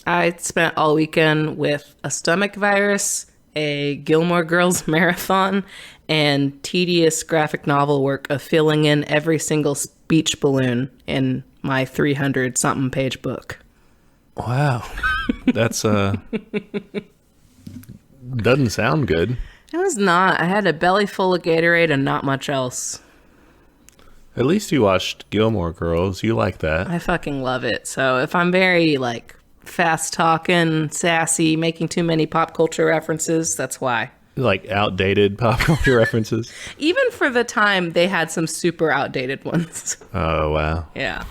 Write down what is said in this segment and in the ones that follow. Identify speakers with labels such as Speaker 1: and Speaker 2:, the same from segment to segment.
Speaker 1: I spent all weekend with a stomach virus, a Gilmore Girls marathon, and tedious graphic novel work of filling in every single speech balloon in my 300-something page book.
Speaker 2: Wow. That's, doesn't sound good.
Speaker 1: It was not. I had a belly full of Gatorade and not much else.
Speaker 2: At least you watched Gilmore Girls. You like that.
Speaker 1: I fucking love it. So if I'm very, fast talking, sassy, making too many pop culture references, that's why.
Speaker 2: Like outdated pop culture references?
Speaker 1: Even for the time, they had some super outdated ones.
Speaker 2: Oh, wow.
Speaker 1: Yeah.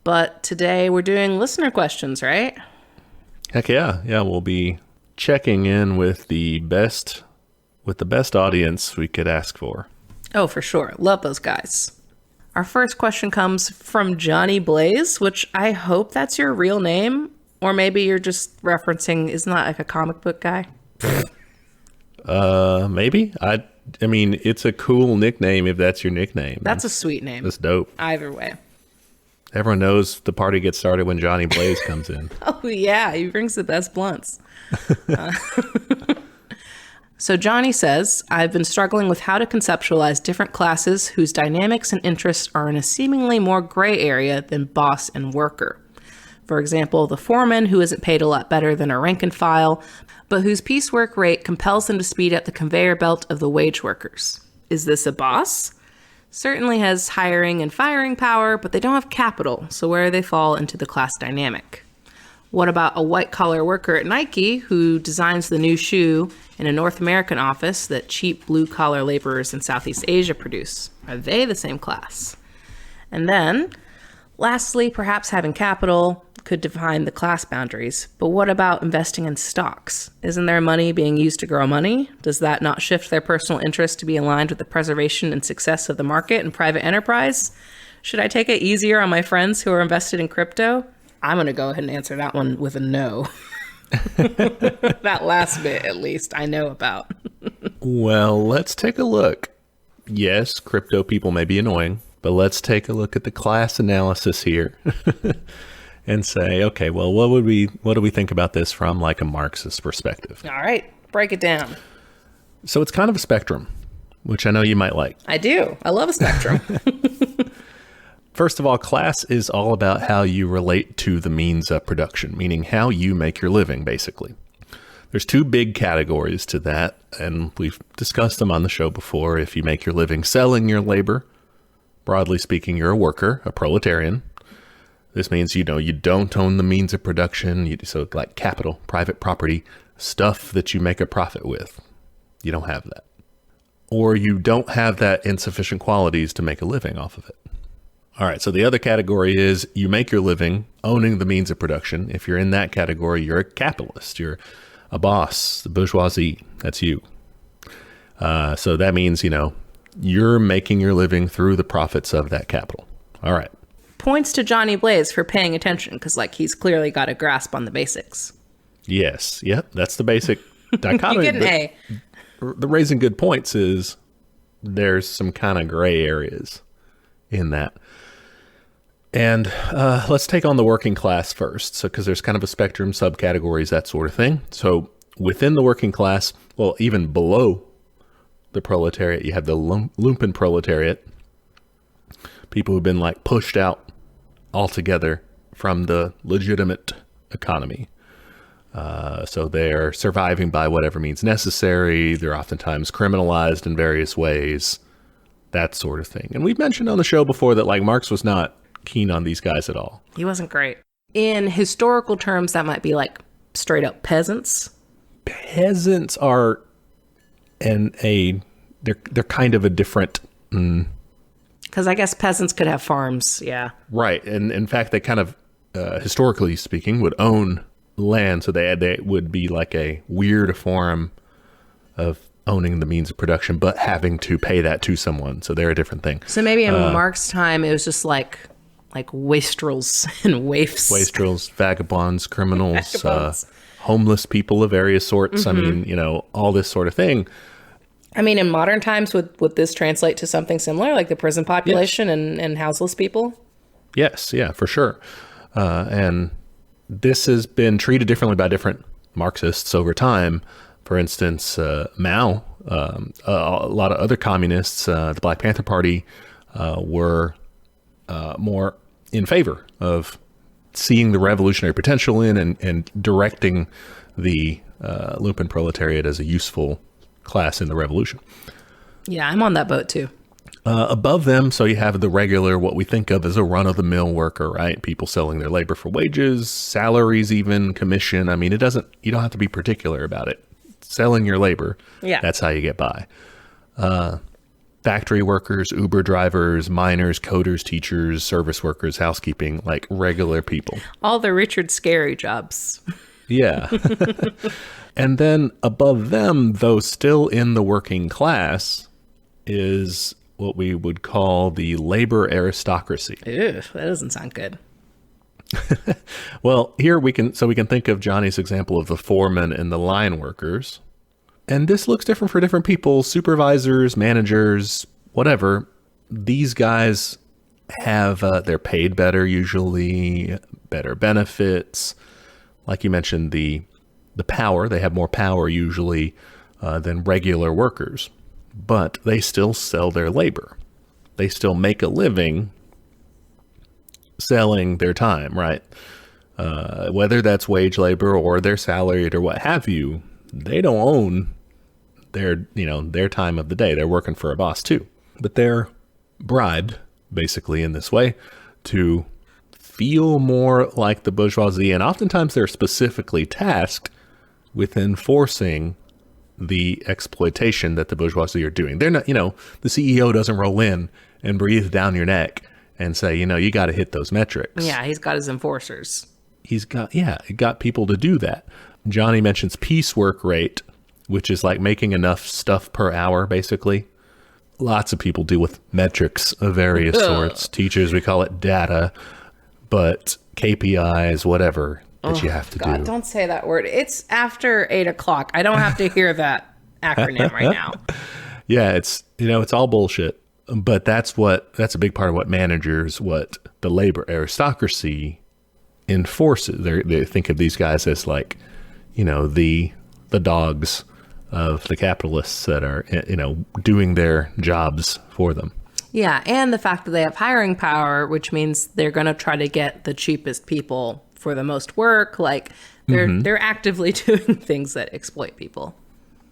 Speaker 1: But today we're doing listener questions, right?
Speaker 2: Heck yeah. Yeah, we'll be checking in with the best audience we could ask for.
Speaker 1: Oh, for sure. Love those guys. Our first question comes from Johnny Blaze, which I hope that's your real name. Or maybe you're just referencing, isn't that like a comic book guy?
Speaker 2: Maybe. I mean, it's a cool nickname if that's your nickname.
Speaker 1: That's a sweet name.
Speaker 2: That's dope.
Speaker 1: Either way.
Speaker 2: Everyone knows the party gets started when Johnny Blaze comes in.
Speaker 1: Oh, yeah. He brings the best blunts. So Johnny says, I've been struggling with how to conceptualize different classes whose dynamics and interests are in a seemingly more gray area than boss and worker. For example, the foreman who isn't paid a lot better than a rank and file, but whose piecework rate compels them to speed up the conveyor belt of the wage workers. Is this a boss? Certainly has hiring and firing power, but they don't have capital, so where do they fall into the class dynamic? What about a white-collar worker at Nike who designs the new shoe in a North American office that cheap blue-collar laborers in Southeast Asia produce? Are they the same class? And then, lastly, perhaps having capital could define the class boundaries, but what about investing in stocks? Isn't their money being used to grow money? Does that not shift their personal interest to be aligned with the preservation and success of the market and private enterprise? Should I take it easier on my friends who are invested in crypto? I'm going to go ahead and answer that one with a no. That last bit, at least, I know about.
Speaker 2: Well, let's take a look. Yes, crypto people may be annoying, but let's take a look at the class analysis here. And say, okay, well, what do we think about this from like a Marxist perspective?
Speaker 1: All right, break it down.
Speaker 2: So it's kind of a spectrum, which I know you might like.
Speaker 1: I do. I love a spectrum.
Speaker 2: First of all, class is all about how you relate to the means of production, meaning how you make your living, basically. There's two big categories to that, and we've discussed them on the show before. If you make your living selling your labor, broadly speaking, you're a worker, a proletarian. This means, you don't own the means of production. So like capital, private property, stuff that you make a profit with. You don't have that. Or you don't have that in sufficient qualities to make a living off of it. All right. So the other category is you make your living owning the means of production. If you're in that category, you're a capitalist. You're a boss, the bourgeoisie. That's you. So that means, you're making your living through the profits of that capital. All right.
Speaker 1: Points to Johnny Blaze for paying attention, because he's clearly got a grasp on the basics.
Speaker 2: Yes. Yep. That's the basic dichotomy.
Speaker 1: You get an A.
Speaker 2: The raising good points is there's some kind of gray areas in that. And let's take on the working class first. So, because there's kind of a spectrum, subcategories, that sort of thing. So within the working class, well, even below the proletariat, you have the lumpen proletariat. People who've been pushed out altogether from the legitimate economy. So they're surviving by whatever means necessary. They're oftentimes criminalized in various ways, that sort of thing. And we've mentioned on the show before that Marx was not keen on these guys at all.
Speaker 1: He wasn't great. In historical terms, that might be straight up peasants.
Speaker 2: Peasants are they're kind of a different.
Speaker 1: Because I guess peasants could have farms, yeah.
Speaker 2: Right. And in fact, they kind of, historically speaking, would own land. So they would be like a weird form of owning the means of production, but having to pay that to someone. So they're a different thing.
Speaker 1: So maybe in Marx's time, it was just like wastrels and waifs.
Speaker 2: Wastrels, vagabonds, criminals, homeless people of various sorts. Mm-hmm. I mean, all this sort of thing.
Speaker 1: I mean, in modern times, would this translate to something similar, like the prison population? Yes. and houseless people?
Speaker 2: Yes, yeah, for sure. And this has been treated differently by different Marxists over time. For instance, Mao, a lot of other communists, the Black Panther Party, were more in favor of seeing the revolutionary potential in and directing the lumpen proletariat as a useful class in the revolution.
Speaker 1: Yeah, I'm on that boat too.
Speaker 2: Above them, so you have the regular, what we think of as a run-of-the-mill worker, right? People selling their labor for wages, salaries, even commission. I mean, you don't have to be particular about it. Selling your labor, that's how you get by. Factory workers, Uber drivers, miners, coders, teachers, service workers, housekeeping, like regular people.
Speaker 1: All the Richard Scarry jobs.
Speaker 2: Yeah. And then above them, though still in the working class, is what we would call the labor aristocracy.
Speaker 1: Ew, that doesn't sound good.
Speaker 2: Well, here we can think of Johnny's example of the foreman and the line workers. And this looks different for different people, supervisors, managers, whatever. These guys have, they're paid better usually, better benefits. Like you mentioned, the power, they have more power usually than regular workers. But they still sell their labor. They still make a living selling their time, right? Whether that's wage labor or they're salaried or what have you, they don't own their time of the day. They're working for a boss too. But they're bribed, basically, in this way to feel more like the bourgeoisie. And oftentimes they're specifically tasked with enforcing the exploitation that the bourgeoisie are doing. They're not, the CEO doesn't roll in and breathe down your neck and say, you got to hit those metrics.
Speaker 1: Yeah, he's got his enforcers.
Speaker 2: He got people to do that. Johnny mentions piecework rate, which is like making enough stuff per hour, basically. Lots of people deal with metrics of various sorts. Teachers, we call it data, but KPIs, whatever that you have to do.
Speaker 1: Don't say that word. It's after 8:00. I don't have to hear that acronym right now.
Speaker 2: Yeah, it's all bullshit. But that's a big part of what the labor aristocracy enforces. They think of these guys as like, the dogs of the capitalists that are, doing their jobs for them.
Speaker 1: Yeah, and the fact that they have hiring power, which means they're going to try to get the cheapest people for the most work. Like they're actively doing things that exploit people.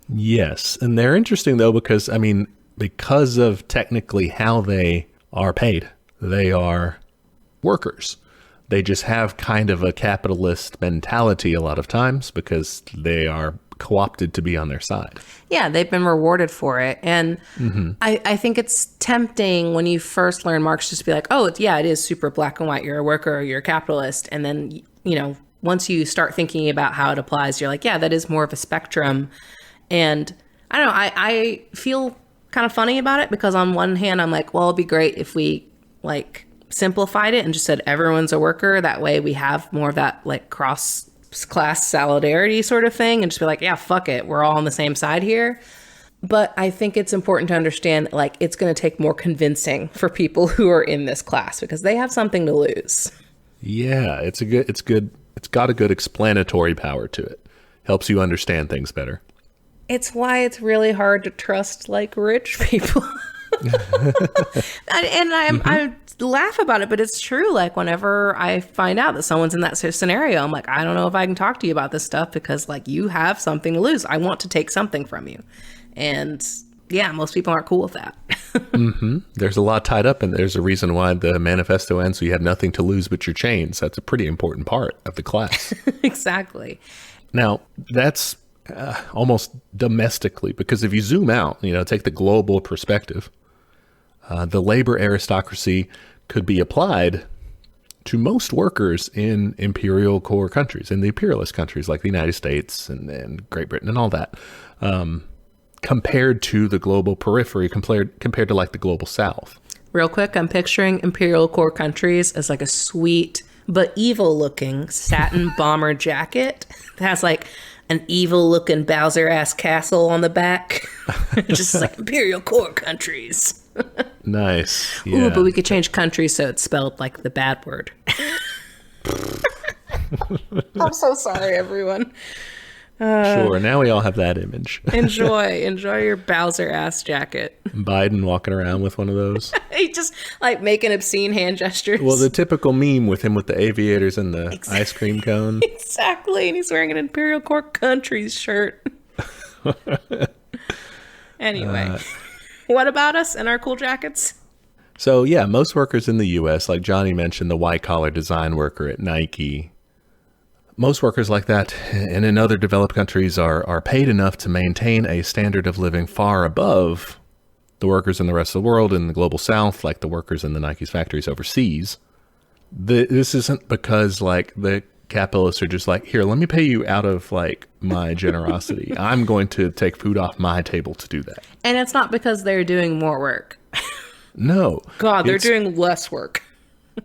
Speaker 1: Yes,
Speaker 2: and they're interesting though because of technically how they are paid. They are workers. They just have kind of a capitalist mentality a lot of times because they are co-opted to be on their side.
Speaker 1: Yeah, they've been rewarded for it. And I think it's tempting when you first learn Marx just to be like, oh, it is super black and white. You're a worker, or you're a capitalist. And then, once you start thinking about how it applies, you're like, yeah, that is more of a spectrum. And I don't know, I feel kind of funny about it because on one hand, I'm like, well, it'd be great if we simplified it and just said everyone's a worker. That way we have more of that cross class solidarity sort of thing and just be like, yeah, fuck it. We're all on the same side here. But I think it's important to understand it's going to take more convincing for people who are in this class because they have something to lose. Yeah,
Speaker 2: it's good. It's got a good explanatory power to it. Helps you understand things better.
Speaker 1: It's why it's really hard to trust rich people. I laugh about it, but it's true. Whenever I find out that someone's in that scenario, I'm like, I don't know if I can talk to you about this stuff because you have something to lose. I want to take something from you. And yeah, most people aren't cool with that.
Speaker 2: There's a lot tied up, and there's a reason why the manifesto ends. So you have nothing to lose but your chains. That's a pretty important part of the class.
Speaker 1: Exactly.
Speaker 2: Now, that's almost domestically, because if you zoom out, take the global perspective, the labor aristocracy could be applied to most workers in imperial core countries, in the imperialist countries like the United States and Great Britain and all that, compared to the global periphery, compared to the global South.
Speaker 1: Real quick, I'm picturing imperial core countries as a sweet but evil looking satin bomber jacket that has an evil looking Bowser ass castle on the back. Just imperial core countries.
Speaker 2: Nice.
Speaker 1: Yeah. Ooh, but we could change country so it's spelled like the bad word. I'm so sorry, everyone.
Speaker 2: Sure, now we all have that image.
Speaker 1: Enjoy your Bowser ass jacket.
Speaker 2: Biden walking around with one of those.
Speaker 1: He just like making obscene hand gestures.
Speaker 2: Well, the typical meme with him with the aviators and the ice cream cone.
Speaker 1: Exactly, and he's wearing an Imperial Core Countries shirt. Anyway, what about us and our cool jackets?
Speaker 2: So yeah, most workers in the U.S., like Johnny mentioned, the white-collar design worker at Nike, most workers like that and in other developed countries are paid enough to maintain a standard of living far above the workers in the rest of the world, in the global south, like the workers in the Nike's factories overseas. This isn't because like the capitalists are just like, here, let me pay you out of like my generosity. I'm going to take food off my table to do that.
Speaker 1: And it's not because they're doing more work.
Speaker 2: No.
Speaker 1: God, they're doing less work.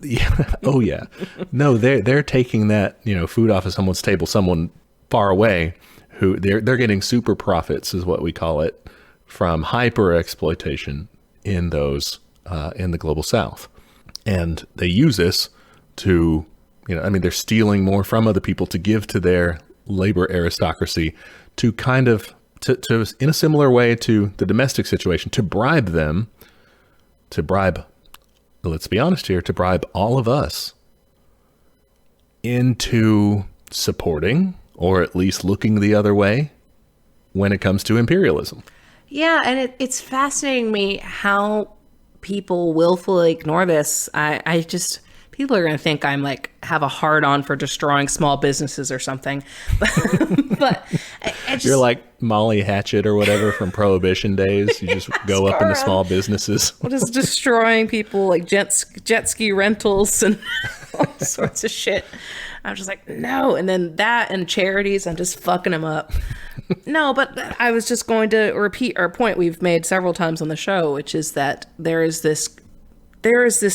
Speaker 2: Yeah. Oh yeah. No, they're taking that, food off of someone's table, someone far away, who they're getting super profits is what we call it, from hyper exploitation in those in the global south. And they use this to, they're stealing more from other people to give to their labor aristocracy, to kind of to in a similar way to the domestic situation, to bribe them, let's be honest here, to bribe all of us into supporting or at least looking the other way when it comes to imperialism.
Speaker 1: Yeah, and it's fascinating me how people willfully ignore this. I just, people are going to think I'm like, have a hard on for destroying small businesses or something. But I just,
Speaker 2: you're like Molly Hatchet or whatever from Prohibition days. You just go up into small businesses.
Speaker 1: Just destroying people like jet ski rentals and all sorts of shit. I'm just like, no. And then that and charities, I'm just fucking them up. No, but I was just going to repeat our point we've made several times on the show, which is that there is this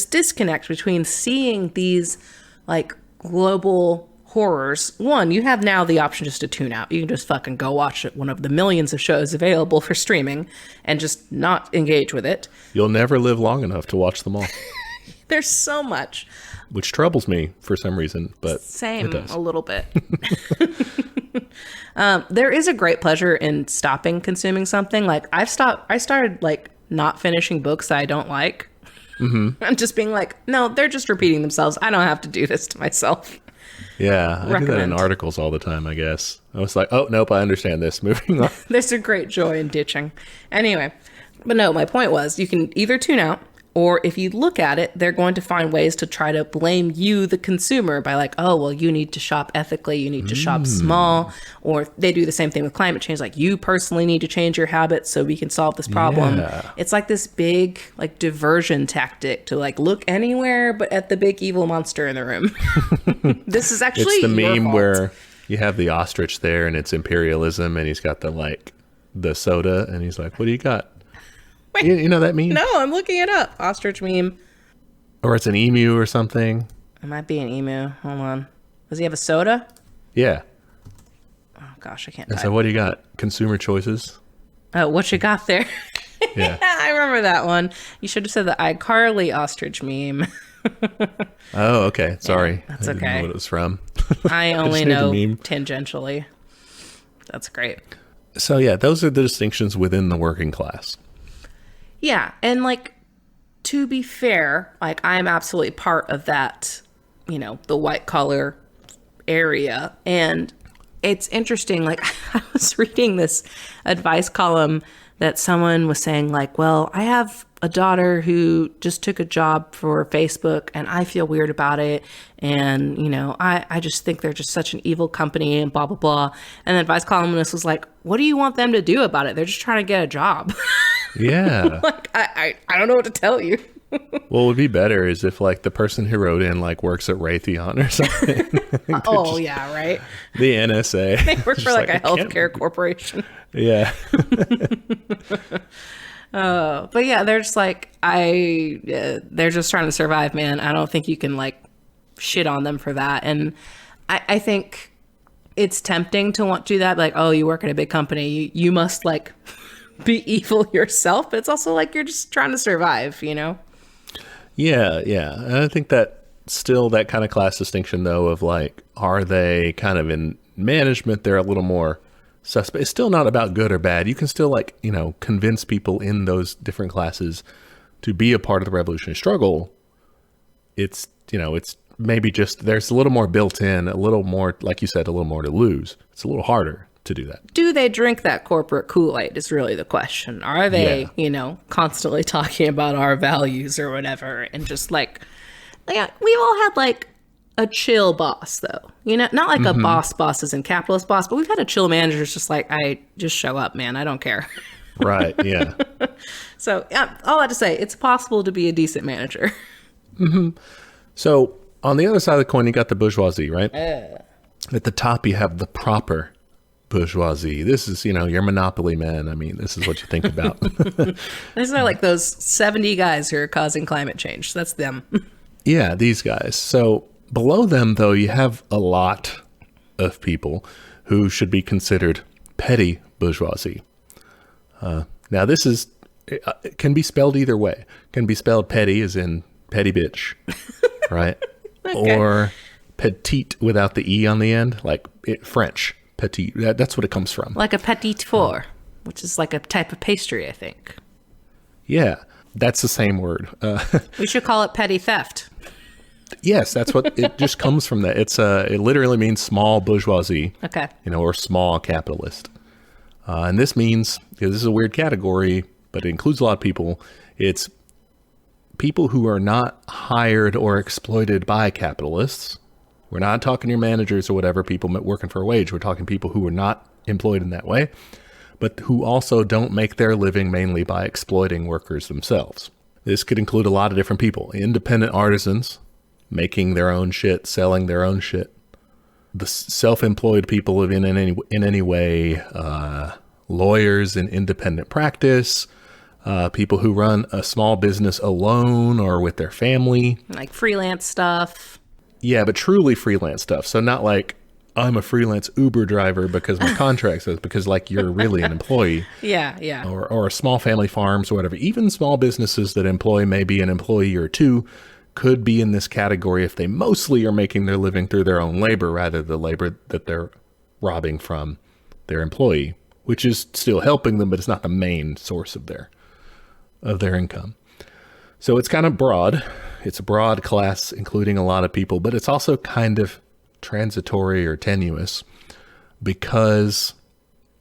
Speaker 1: disconnect between seeing these like global horrors. One, you have now the option just to tune out. You can just fucking go watch one of the millions of shows available for streaming and just not engage with it.
Speaker 2: You'll never live long enough to watch them all.
Speaker 1: There's so much. Which
Speaker 2: troubles me for some reason, but
Speaker 1: same a little bit. There is a great pleasure in stopping consuming something. Like I started like not finishing books that I don't like. Mm-hmm. I'm just being like, no, they're just repeating themselves. I don't have to do this to myself.
Speaker 2: Yeah, I do that in articles all the time, I guess. I was like, oh, nope, I understand this. Moving on.
Speaker 1: There's a great joy in ditching. Anyway, but no, my point was you can either tune out, or if you look at it, they're going to find ways to try to blame you, the consumer, by like, oh, well, you need to shop ethically, you need to shop small. Or they do the same thing with climate change. Like, you personally need to change your habits so we can solve this problem. Yeah. It's like this big like diversion tactic to like look anywhere but at the big evil monster in the room. This is actually
Speaker 2: it's the meme
Speaker 1: fault.
Speaker 2: Where you have the ostrich there and it's imperialism and he's got the soda and he's like, what do you got? Wait, you know that meme?
Speaker 1: No, I'm looking it up. Ostrich meme.
Speaker 2: Or it's an emu or something.
Speaker 1: It might be an emu. Hold on. Does he have a soda?
Speaker 2: Yeah.
Speaker 1: Oh, gosh, I can't.
Speaker 2: And so what do you got? Consumer choices?
Speaker 1: Oh, what you got there?
Speaker 2: Yeah.
Speaker 1: I remember that one. You should have said the iCarly ostrich meme.
Speaker 2: Oh, okay. Sorry.
Speaker 1: Yeah, that's
Speaker 2: I didn't know what it was from.
Speaker 1: I only know tangentially. That's great.
Speaker 2: So yeah, those are the distinctions within the working class.
Speaker 1: Yeah, and like, to be fair, like I'm absolutely part of that, the white collar area. And it's interesting, like I was reading this advice column that someone was saying like, well, I have a daughter who just took a job for Facebook and I feel weird about it. And, I just think they're just such an evil company and blah, blah, blah. And the advice columnist was like, what do you want them to do about it? They're just trying to get a job.
Speaker 2: Yeah.
Speaker 1: Like, I don't know what to tell you.
Speaker 2: What would be better is if like the person who wrote in like works at Raytheon or something.
Speaker 1: Oh yeah, right.
Speaker 2: The NSA.
Speaker 1: They work for like a healthcare corporation.
Speaker 2: Yeah.
Speaker 1: But yeah, they're just like they're just trying to survive, man. I don't think you can like shit on them for that. And I think it's tempting to want to do that. Like, oh, you work at a big company, you must like be evil yourself. But it's also like you're just trying to survive,
Speaker 2: Yeah, yeah. And I think that still that kind of class distinction, though, of like, are they kind of in management? They're a little more suspect. It's still not about good or bad. You can still, like, you know, convince people in those different classes to be a part of the revolutionary struggle. It's, you know, it's maybe just there's a little more built in, a little more, like you said, a little more to lose. It's a little harder to do that.
Speaker 1: Do they drink that corporate Kool-Aid is really the question. Are they, you know, constantly talking about our values or whatever, and just like, yeah, we've all had like a chill boss, though, you know, not like a boss as in capitalist boss, but we've had a chill manager who's just like, I just show up, man. I don't care.
Speaker 2: Right. Yeah.
Speaker 1: So yeah, all that to say, it's possible to be a decent manager.
Speaker 2: So on the other side of the coin, you got the bourgeoisie, right? At the top, you have the proper bourgeoisie. This is, you know, your monopoly men. I mean, this is what you think about.
Speaker 1: These are like those 70 guys who are causing climate change. That's them.
Speaker 2: Yeah, these guys. So below them, though, you have a lot of people who should be considered petty bourgeoisie. Now, this is, it can be spelled either way. It can be spelled petty as in petty bitch, right? Okay. Or petite without the E on the end, like French, petite. That's what it comes from.
Speaker 1: Like a petit four, which is like a type of pastry, I think.
Speaker 2: Yeah, that's the same word.
Speaker 1: We should call it petty theft.
Speaker 2: Yes, that's what it just comes from. That it literally means small bourgeoisie.
Speaker 1: Okay.
Speaker 2: You know, or small capitalist. And this means, this is a weird category, but it includes a lot of people. It's people who are not hired or exploited by capitalists. We're not talking your managers or whatever, people working for a wage. We're talking people who are not employed in that way, but who also don't make their living mainly by exploiting workers themselves. This could include a lot of different people. Independent artisans making their own shit, selling their own shit. The self-employed people in any way, lawyers in independent practice, people who run a small business alone or with their family.
Speaker 1: Like freelance stuff.
Speaker 2: Yeah, but truly freelance stuff. So not like, I'm a freelance Uber driver because my contract says, because like you're really an employee.
Speaker 1: Yeah.
Speaker 2: Or small family farms or whatever. Even small businesses that employ maybe an employee or two could be in this category if they mostly are making their living through their own labor rather than the labor that they're robbing from their employee, which is still helping them, but it's not the main source of their income. So it's kind of broad. It's a broad class, including a lot of people, but it's also kind of transitory or tenuous because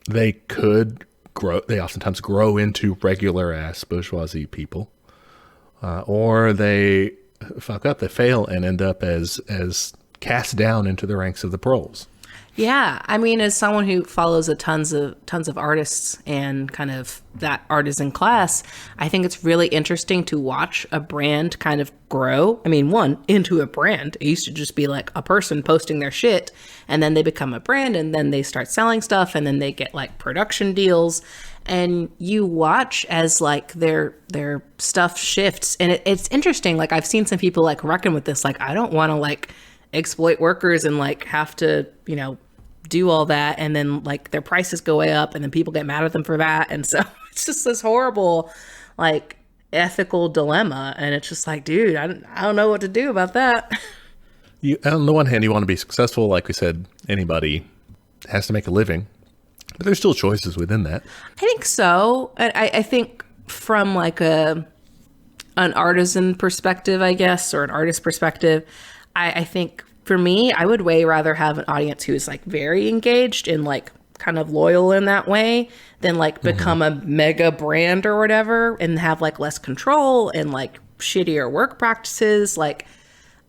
Speaker 2: they could grow. They oftentimes grow into regular ass bourgeoisie people, or they fuck up, they fail and end up as cast down into the ranks of the proles.
Speaker 1: Yeah, I mean, as someone who follows tons of artists and kind of that artisan class, I think it's really interesting to watch a brand kind of grow. I mean, into a brand. It used to just be like a person posting their shit, and then they become a brand, and then they start selling stuff, and then they get like production deals, and you watch as like their stuff shifts, and it's interesting. Like I've seen some people like reckon with this, like I don't want to like exploit workers and like have to, you know, do all that, and then like their prices go way up and then people get mad at them for that, and so it's just this horrible like ethical dilemma, and it's just like, dude, I don't know what to do about that.
Speaker 2: On the one hand, you want to be successful, like we said, anybody has to make a living, but there's still choices within that.
Speaker 1: I think so. I think from like an artisan perspective, I guess, or an artist perspective, I think for me, I would way rather have an audience who is like very engaged and like kind of loyal in that way than like become a mega brand or whatever and have like less control and like shittier work practices. Like,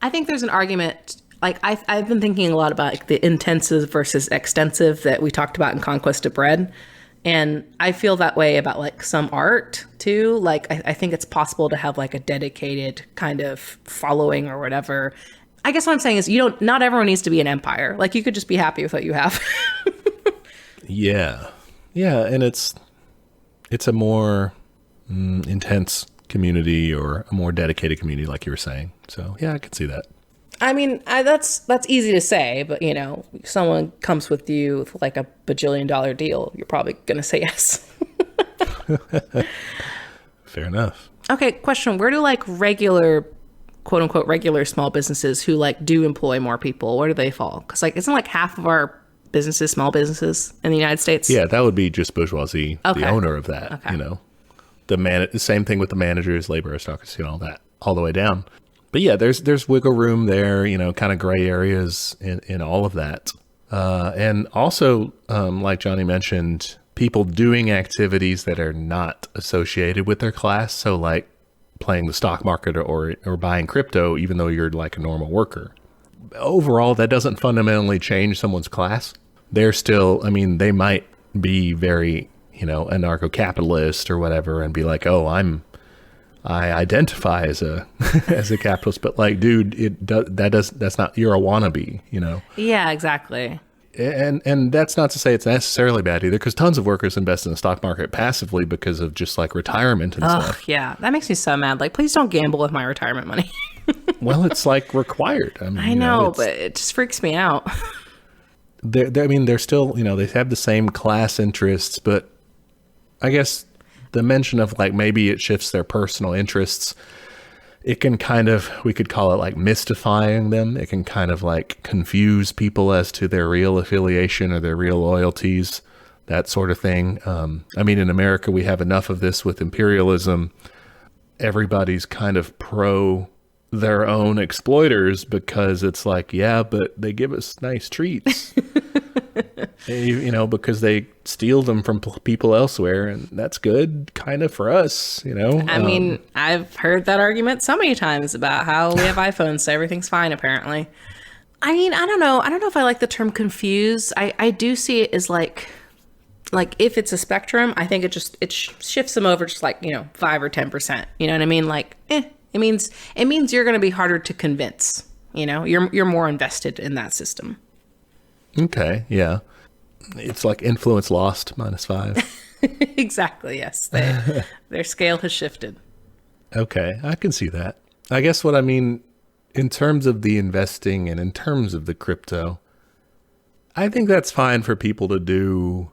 Speaker 1: I think there's an argument. Like I've been thinking a lot about like, the intensive versus extensive that we talked about in Conquest of Bread. And I feel that way about like some art too. Like I think it's possible to have like a dedicated kind of following or whatever. I guess what I'm saying is not everyone needs to be an empire. Like you could just be happy with what you have.
Speaker 2: Yeah. And it's a more intense community or a more dedicated community, like you were saying. So yeah, I could see that.
Speaker 1: I mean, that's easy to say, but you know, someone comes with you with like a bajillion-dollar deal, you're probably going to say yes.
Speaker 2: Fair enough.
Speaker 1: Okay, question. Where do like regular quote unquote regular small businesses who like do employ more people, where do they fall? Because like isn't like half of our businesses small businesses in the United States?
Speaker 2: Yeah, that would be just bourgeoisie,
Speaker 1: Okay.
Speaker 2: the owner of that.
Speaker 1: Okay.
Speaker 2: You know, the same thing with the managers, labor aristocracy, and all that, all the way down. But yeah, there's wiggle room there. You know, kind of gray areas in all of that, and also like Johnny mentioned, people doing activities that are not associated with their class. So like playing the stock market or buying crypto, even though you're like a normal worker. Overall, that doesn't fundamentally change someone's class. They're still, I mean, they might be very, you know, anarcho-capitalist or whatever and be like, oh, I identify as a as a capitalist, but like, dude, that's not, you're a wannabe, you know?
Speaker 1: Yeah, exactly.
Speaker 2: And that's not to say it's necessarily bad either, because tons of workers invest in the stock market passively because of just like retirement and stuff.
Speaker 1: Yeah, that makes me so mad. Like, please don't gamble with my retirement money.
Speaker 2: Well, it's like required. I mean,
Speaker 1: I know, but it just freaks me out.
Speaker 2: They're still, you know, they have the same class interests, but I guess the mention of like maybe it shifts their personal interests. It can kind of, we could call it like mystifying them. It can kind of like confuse people as to their real affiliation or their real loyalties, that sort of thing. I mean, in America, we have enough of this with imperialism. Everybody's kind of pro their own exploiters because it's like, yeah, but they give us nice treats. You know, because they steal them from people elsewhere, and that's good kind of for us, you know.
Speaker 1: I mean, I've heard that argument so many times about how we have iPhones, so everything's fine apparently. I mean, I don't know if I like the term confuse. I do see it as like if it's a spectrum, I think it shifts them over just like, you know, 5 or 10%. You know what I mean? Like, it means you're going to be harder to convince. You know, you're more invested in that system.
Speaker 2: Okay, yeah. It's like influence lost -5.
Speaker 1: Exactly, yes. Their scale has shifted.
Speaker 2: Okay, I can see that. I guess what I mean in terms of the investing and in terms of the crypto, I think that's fine for people to do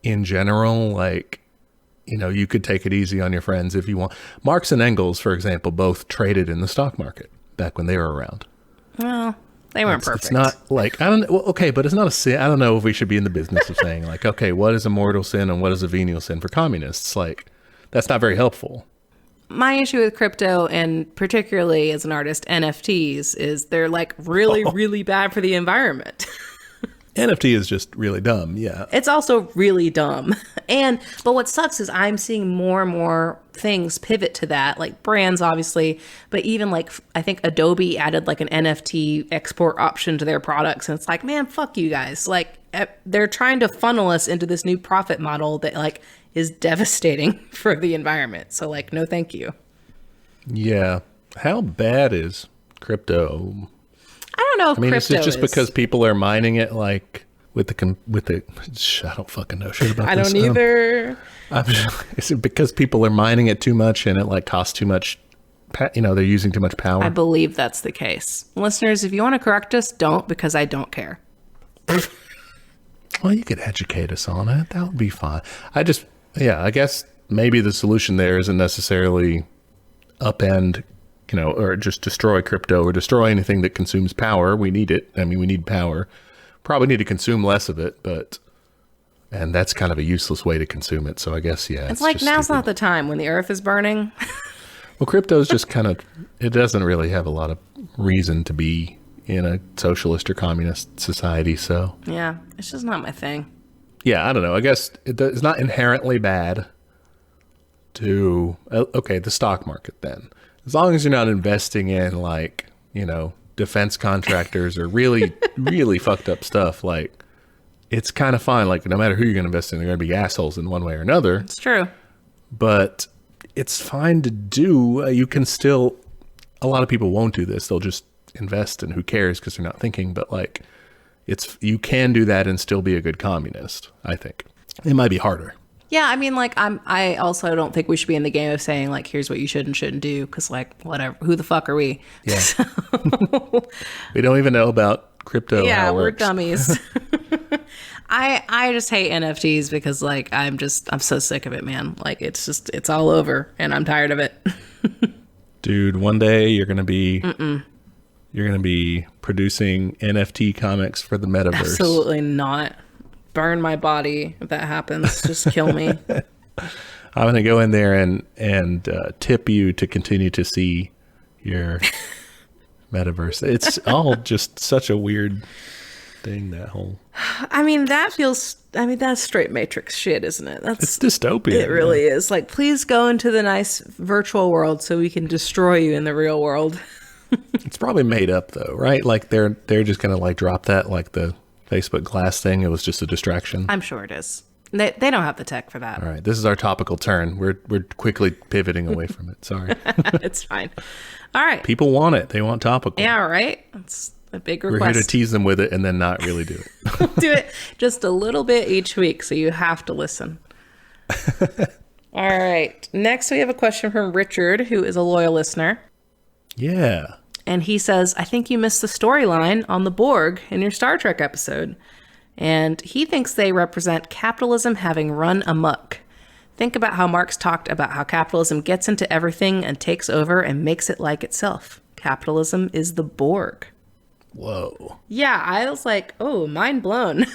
Speaker 2: in general. Like, you know, you could take it easy on your friends if you want. Marx and Engels, for example, both traded in the stock market back when they were around.
Speaker 1: Well, they weren't perfect.
Speaker 2: It's not like, I don't, well, okay, but it's not a sin. I don't know if we should be in the business of saying like, okay, what is a mortal sin and what is a venial sin for communists? Like, that's not very helpful.
Speaker 1: My issue with crypto, and particularly as an artist, NFTs, is they're like really, really bad for the environment.
Speaker 2: NFT is just really dumb. Yeah.
Speaker 1: It's also really dumb. But what sucks is I'm seeing more and more things pivot to that, like brands, obviously, but even like, I think Adobe added like an NFT export option to their products. And it's like, man, fuck you guys. Like, they're trying to funnel us into this new profit model that like is devastating for the environment. So like, no, thank you.
Speaker 2: Yeah. How bad is crypto?
Speaker 1: I don't know if
Speaker 2: I mean,
Speaker 1: crypto
Speaker 2: is it just because people are mining it like with the I don't fucking know shit about this.
Speaker 1: I don't either.
Speaker 2: Is it because people are mining it too much and it like costs too much, you know, they're using too much power?
Speaker 1: I believe that's the case. Listeners, if you want to correct us, don't, because I don't care.
Speaker 2: Well, you could educate us on it. That would be fine. I guess maybe the solution there isn't necessarily upend, you know, or just destroy crypto or destroy anything that consumes power. We need it. I mean, we need power. Probably need to consume less of it, and that's kind of a useless way to consume it. So I guess, yeah.
Speaker 1: It's like, now's not the time when the earth is burning.
Speaker 2: Well, crypto is just kind of, it doesn't really have a lot of reason to be in a socialist or communist society. So
Speaker 1: yeah, it's just not my thing.
Speaker 2: Yeah, I don't know. I guess it's not inherently bad to, okay, the stock market then. As long as you're not investing in like, you know, defense contractors or really, really fucked up stuff, like it's kind of fine. Like no matter who you're going to invest in, they're going to be assholes in one way or another.
Speaker 1: It's true. But
Speaker 2: it's fine to do. You can still, a lot of people won't do this. They'll just invest and who cares because they're not thinking. But like you can do that and still be a good communist, I think. It might be harder.
Speaker 1: Yeah, I mean, like, I also don't think we should be in the game of saying, like, here's what you should and shouldn't do, because, like, whatever, who the fuck are we? Yeah. So,
Speaker 2: we don't even know about crypto.
Speaker 1: Yeah,
Speaker 2: how it
Speaker 1: we're
Speaker 2: works.
Speaker 1: Dummies. I just hate NFTs because, like, I'm so sick of it, man. Like, it's all over, and I'm tired of it.
Speaker 2: Dude, one day you're going to be producing NFT comics for the metaverse.
Speaker 1: Absolutely not. Burn my body if that happens. Just kill me.
Speaker 2: I'm going to go in there and tip you to continue to see your metaverse. It's all just such a weird thing, that whole...
Speaker 1: that's straight Matrix shit, isn't it?
Speaker 2: It's dystopian.
Speaker 1: It really is. Like, please go into the nice virtual world so we can destroy you in the real world.
Speaker 2: It's probably made up though, right? Like they're just going to like drop that, like the Facebook Glass thing. It was just a distraction.
Speaker 1: I'm sure it is. They don't have the tech for that.
Speaker 2: All right, this is our topical turn. We're quickly pivoting away from it. Sorry.
Speaker 1: It's fine. All right.
Speaker 2: People want it. They want topical.
Speaker 1: Yeah, right. That's a big request.
Speaker 2: We're here to tease them with it and then not really do it.
Speaker 1: Do it just a little bit each week, so you have to listen. All right. Next, we have a question from Richard, who is a loyal listener.
Speaker 2: Yeah.
Speaker 1: And he says, I think you missed the storyline on the Borg in your Star Trek episode. And he thinks they represent capitalism having run amok. Think about how Marx talked about how capitalism gets into everything and takes over and makes it like itself. Capitalism is the Borg.
Speaker 2: Whoa.
Speaker 1: Yeah, I was like, oh, mind blown.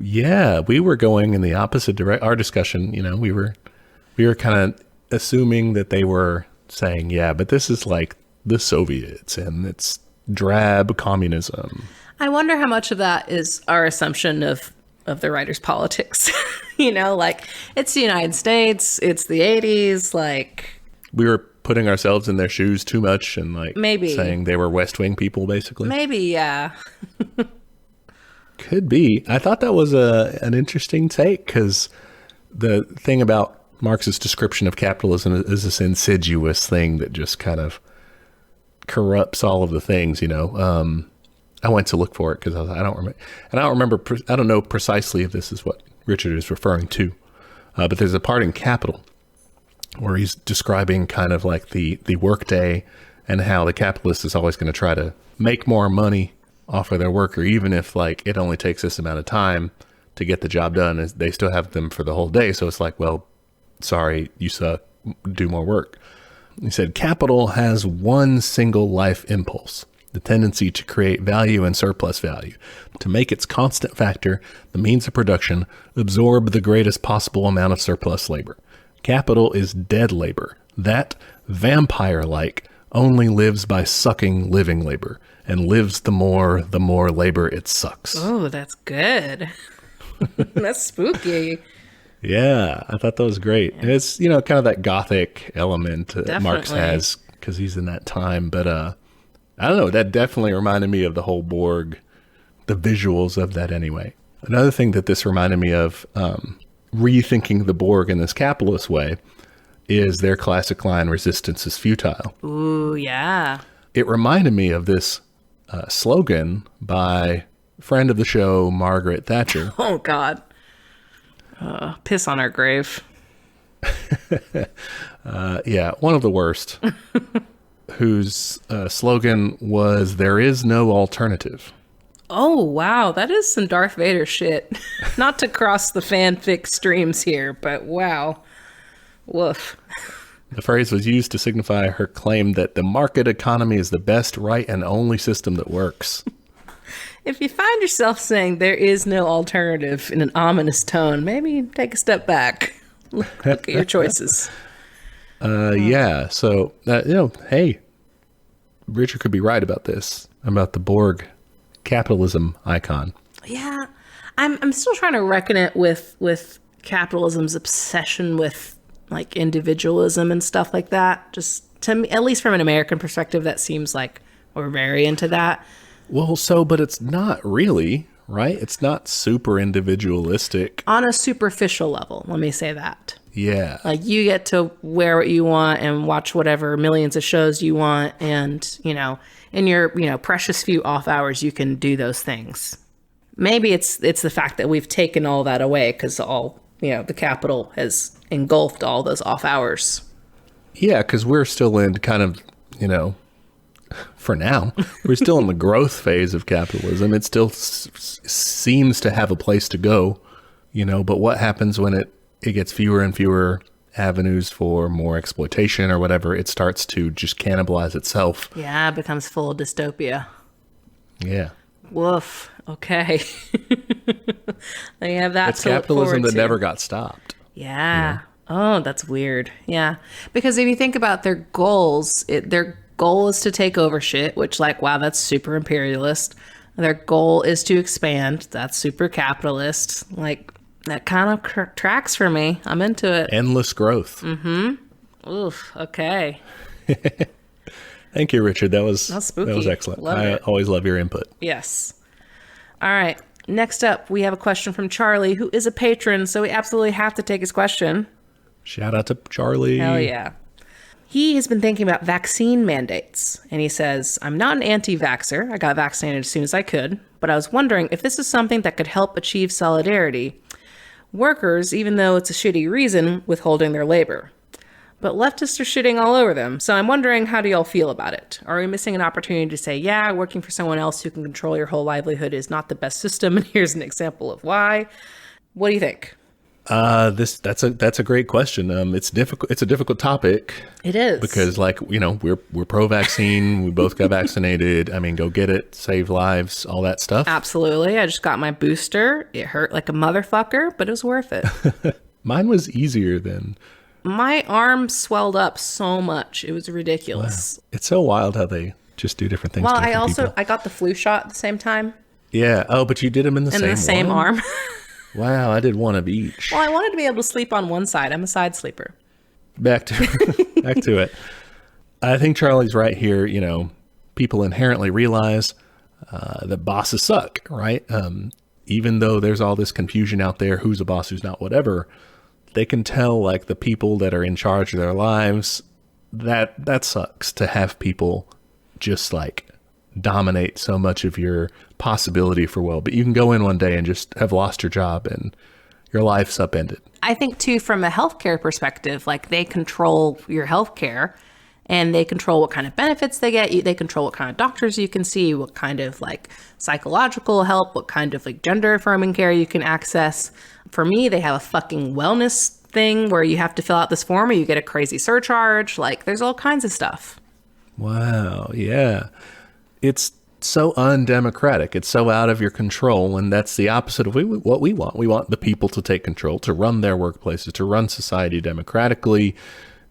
Speaker 2: Yeah, we were going in the opposite direction. Our discussion, we were kind of assuming that they were saying, yeah, but this is like the Soviets and it's drab communism.
Speaker 1: I wonder how much of that is our assumption of the writer's politics. Like, it's the United States, it's the 80s, like...
Speaker 2: We were putting ourselves in their shoes too much and like
Speaker 1: maybe
Speaker 2: saying they were West Wing people, basically.
Speaker 1: Maybe, yeah.
Speaker 2: Could be. I thought that was an interesting take, because the thing about Marx's description of capitalism is this insidious thing that just kind of corrupts all of the things, I went to look for it because I don't know precisely if this is what Richard is referring to, but there's a part in Capital where he's describing kind of like the workday and how the capitalist is always going to try to make more money off of their worker, even if like it only takes this amount of time to get the job done. They still have them for the whole day. So it's like, well, sorry, you suck, do more work. He said, capital has one single life impulse, the tendency to create value and surplus value, to make its constant factor, the means of production, absorb the greatest possible amount of surplus labor. Capital is dead labor. That, vampire-like, only lives by sucking living labor, and lives the more labor it sucks.
Speaker 1: Oh, that's good. That's spooky.
Speaker 2: Yeah, I thought that was great. Yeah. It's, kind of that gothic element that Marx has, because he's in that time. But I don't know, that definitely reminded me of the whole Borg, the visuals of that anyway. Another thing that this reminded me of, rethinking the Borg in this capitalist way, is their classic line, resistance is futile.
Speaker 1: Ooh, yeah.
Speaker 2: It reminded me of this slogan by friend of the show, Margaret Thatcher.
Speaker 1: Oh, God. Piss on her grave.
Speaker 2: Yeah, one of the worst, whose slogan was, there is no alternative.
Speaker 1: Oh, wow. That is some Darth Vader shit. Not to cross the fanfic streams here, but wow. Woof.
Speaker 2: The phrase was used to signify her claim that the market economy is the best, right, and only system that works.
Speaker 1: If you find yourself saying there is no alternative in an ominous tone, maybe take a step back. Look at your choices.
Speaker 2: Yeah. So, hey, Richard could be right about this, about the Borg capitalism icon.
Speaker 1: Yeah. I'm still trying to reckon it with capitalism's obsession with like individualism and stuff like that. Just to me, at least from an American perspective, that seems like we're very into that.
Speaker 2: Well, but it's not really, right? It's not super individualistic.
Speaker 1: On a superficial level, let me say that.
Speaker 2: Yeah.
Speaker 1: Like, you get to wear what you want and watch whatever millions of shows you want. And, in your, precious few off hours, you can do those things. Maybe it's the fact that we've taken all that away because the capital has engulfed all those off hours. Yeah,
Speaker 2: because we're still in kind of, for now, we're still in the growth phase of capitalism. It still seems to have a place to go, but what happens when it gets fewer and fewer avenues for more exploitation or whatever, it starts to just cannibalize itself.
Speaker 1: Yeah, it becomes full of dystopia.
Speaker 2: Yeah.
Speaker 1: Woof. Okay. They have that.
Speaker 2: It's capitalism that never got stopped.
Speaker 1: Yeah. Oh, that's weird. Yeah. Because if you think about their goals, their goal is to take over shit, which, like, wow, that's super imperialist. Their goal is to expand. That's super capitalist. Like, that kind of tracks for me. I'm into it.
Speaker 2: Endless growth.
Speaker 1: Oof. Okay.
Speaker 2: Thank you, Richard. That was
Speaker 1: spooky.
Speaker 2: That was excellent.
Speaker 1: Love
Speaker 2: I
Speaker 1: it.
Speaker 2: always love your input.
Speaker 1: Yes. All right. Next up, we have a question from Charlie, who is a patron, so we absolutely have to take his question.
Speaker 2: Shout out to Charlie.
Speaker 1: Hell yeah. He has been thinking about vaccine mandates, and he says, I'm not an anti-vaxxer. I got vaccinated as soon as I could, but I was wondering if this is something that could help achieve solidarity. Workers, even though it's a shitty reason, withholding their labor. But leftists are shitting all over them, so I'm wondering, how do y'all feel about it? Are we missing an opportunity to say, yeah, working for someone else who can control your whole livelihood is not the best system, and here's an example of why? What do you think?
Speaker 2: That's a great question. It's difficult. It's a difficult topic.
Speaker 1: It is,
Speaker 2: because, like, you know, we're pro-vaccine. We both got vaccinated. I mean, go get it, save lives, all that stuff.
Speaker 1: Absolutely. I just got my booster. It hurt like a motherfucker, but it was worth it.
Speaker 2: Mine was easier than.
Speaker 1: My arm swelled up so much. It was ridiculous.
Speaker 2: Wow. It's so wild how they just do different things.
Speaker 1: Well,
Speaker 2: to different people.
Speaker 1: I got the flu shot at the same time.
Speaker 2: Yeah. Oh, but you did them in the same one?
Speaker 1: arm.
Speaker 2: Wow, I did one of each.
Speaker 1: Well, I wanted to be able to sleep on one side. I'm a side sleeper.
Speaker 2: Back to it. I think Charlie's right here. You know, people inherently realize that bosses suck, right? Even though there's all this confusion out there, who's a boss, who's not, whatever, they can tell, like, the people that are in charge of their lives, that sucks to have people just, like, dominate so much of your possibility for but you can go in one day and just have lost your job and your life's upended.
Speaker 1: I think too, from a healthcare perspective, like, they control your healthcare and they control what kind of benefits they get. They control what kind of doctors you can see, what kind of, like, psychological help, what kind of, like, gender affirming care you can access. For me, they have a fucking wellness thing where you have to fill out this form or you get a crazy surcharge. Like, there's all kinds of stuff.
Speaker 2: Wow. Yeah. It's so undemocratic. It's so out of your control. And that's the opposite of what we want. We want the people to take control, to run their workplaces, to run society democratically,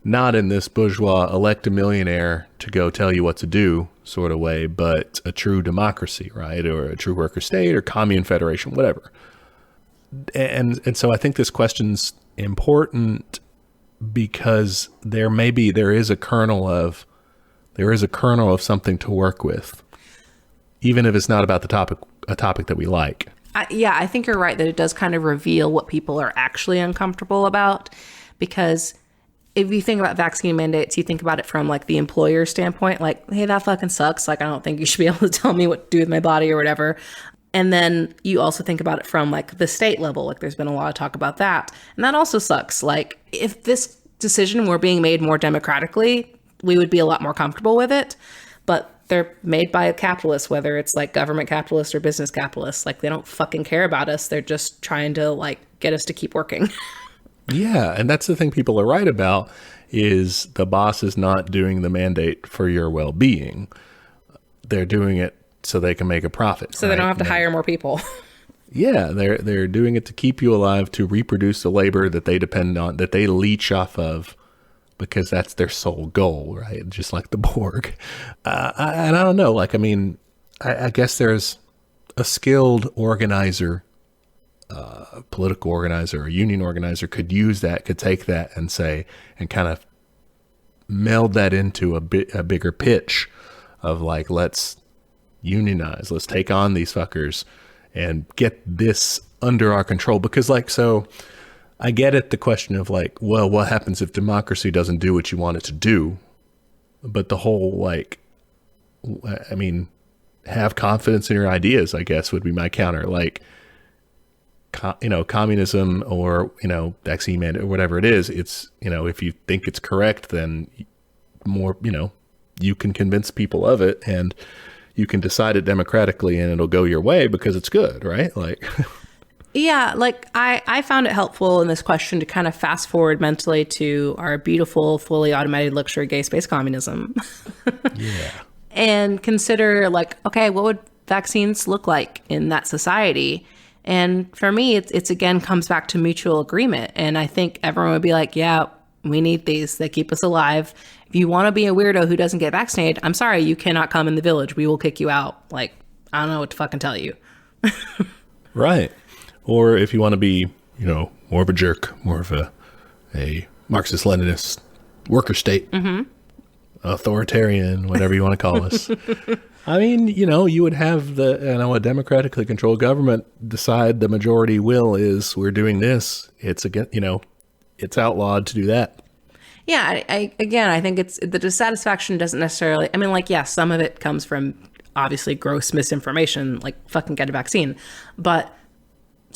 Speaker 2: not in this bourgeois elect a millionaire to go tell you what to do sort of way, but a true democracy, right? Or a true worker state or commune federation, whatever. And so I think this question's important because there is a kernel of something to work with, even if it's not about a topic that we like.
Speaker 1: I think you're right that it does kind of reveal what people are actually uncomfortable about, because if you think about vaccine mandates, you think about it from, like, the employer standpoint, like, hey, that fucking sucks. Like, I don't think you should be able to tell me what to do with my body or whatever. And then you also think about it from, like, the state level. Like, there's been a lot of talk about that. And that also sucks. Like, if this decision were being made more democratically, we would be a lot more comfortable with it. But they're made by capitalists, whether it's, like, government capitalists or business capitalists. Like, they don't fucking care about us. They're just trying to, like, get us to keep working.
Speaker 2: Yeah. And that's the thing people are right about, is the boss is not doing the mandate for your well-being. They're doing it so they can make a profit.
Speaker 1: So they don't have to hire more people.
Speaker 2: Yeah, they're doing it to keep you alive, to reproduce the labor that they depend on, that they leech off of, because that's their sole goal, right? Just like the Borg. And I don't know, like, I mean, I guess there's a skilled organizer, political organizer, or union organizer could use that, could take that and say, and kind of meld that into a bigger pitch of, like, let's unionize, let's take on these fuckers and get this under our control. Because, like, so I get it, the question of, like, well, what happens if democracy doesn't do what you want it to do? But the whole, like, I mean, have confidence in your ideas, I guess, would be my counter. Like, communism or, vaccine mandate or whatever it is, it's, if you think it's correct, then more, you can convince people of it, and you can decide it democratically and it'll go your way because it's good, right? Like,
Speaker 1: Yeah, like I found it helpful in this question to kind of fast forward mentally to our beautiful, fully automated luxury gay space communism.
Speaker 2: Yeah.
Speaker 1: And consider like, okay, what would vaccines look like in that society? And for me, it's again comes back to mutual agreement. And I think everyone would be like, yeah, we need these. They keep us alive. If you want to be a weirdo who doesn't get vaccinated, I'm sorry, you cannot come in the village. We will kick you out. Like, I don't know what to fucking tell you.
Speaker 2: Right. Or if you want to be, more of a jerk, more of a Marxist-Leninist worker state, authoritarian, whatever you want to call us. I mean, you would have a democratically controlled government decide the majority will is we're doing this. It's again, it's outlawed to do that.
Speaker 1: Yeah, I think it's the dissatisfaction doesn't necessarily, I mean, like, yeah, some of it comes from obviously gross misinformation, like fucking get a vaccine. But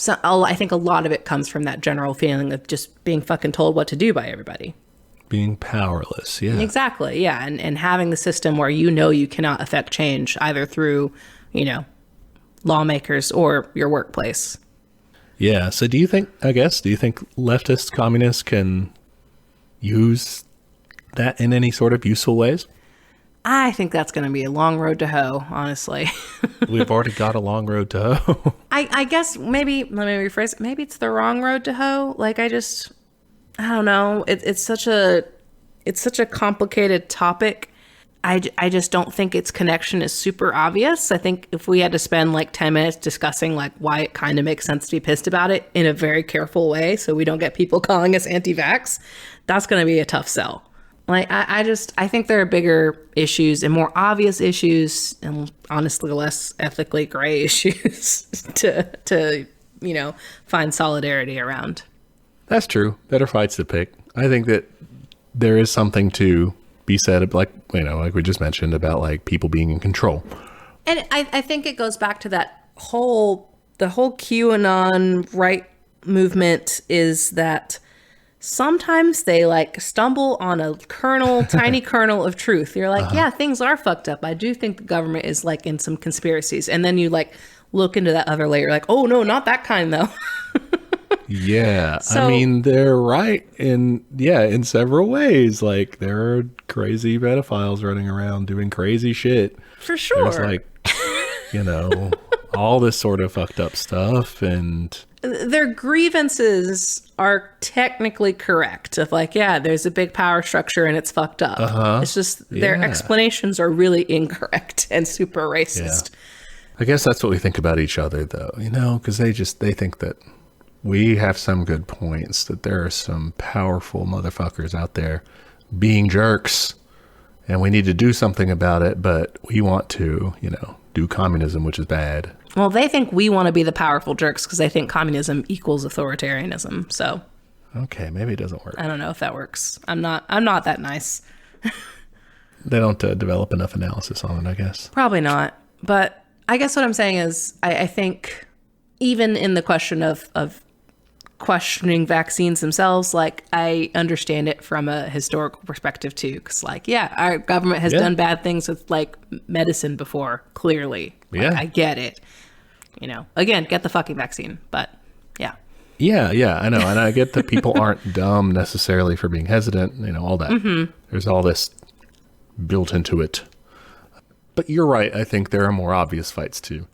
Speaker 1: I think a lot of it comes from that general feeling of just being fucking told what to do by everybody.
Speaker 2: Being powerless, yeah.
Speaker 1: Exactly, yeah. And having the system where you cannot affect change either through, lawmakers or your workplace.
Speaker 2: Yeah, so do you think leftist communists can use that in any sort of useful ways?
Speaker 1: I think that's going to be a long road to hoe, honestly.
Speaker 2: We've already got a long road to hoe.
Speaker 1: I guess maybe, let me rephrase, maybe it's the wrong road to hoe. Like, I don't know. It's such a complicated topic. I just don't think its connection is super obvious. I think if we had to spend like 10 minutes discussing like why it kind of makes sense to be pissed about it in a very careful way so we don't get people calling us anti-vax, that's going to be a tough sell. Like, I think there are bigger issues and more obvious issues and honestly less ethically gray issues to find solidarity around.
Speaker 2: That's true. Better fights to pick. I think that there is something to be said, like we just mentioned, about like people being in control.
Speaker 1: And I think it goes back to the whole QAnon right movement is that sometimes they like stumble on a tiny kernel of truth. You're like, yeah, things are fucked up. I do think the government is like in some conspiracies. And then you like look into that other layer, like, oh no, not that kind though.
Speaker 2: Yeah. So, I mean, they're right in several ways. Like there are crazy pedophiles running around doing crazy shit.
Speaker 1: For sure.
Speaker 2: There's like, all this sort of fucked up stuff, and
Speaker 1: their grievances are technically correct of like, yeah, there's a big power structure and it's fucked up. It's just their explanations are really incorrect and super racist.
Speaker 2: Yeah. I guess that's what we think about each other though, because they think that we have some good points, that there are some powerful motherfuckers out there being jerks and we need to do something about it, but we want to, do communism, which is bad.
Speaker 1: Well, they think we want to be the powerful jerks because they think communism equals authoritarianism. So,
Speaker 2: okay, maybe it doesn't work.
Speaker 1: I don't know if that works. I'm not that nice.
Speaker 2: They don't develop enough analysis on it, I guess.
Speaker 1: Probably not. But I guess what I'm saying is I think even in the question of questioning vaccines themselves, like I understand it from a historical perspective too, because like, yeah, our government has done bad things with like medicine before, clearly. Like, I get it. Again, get the fucking vaccine, but yeah.
Speaker 2: Yeah, I know. And I get that people aren't dumb necessarily for being hesitant, all that. Mm-hmm. There's all this built into it. But you're right. I think there are more obvious fights to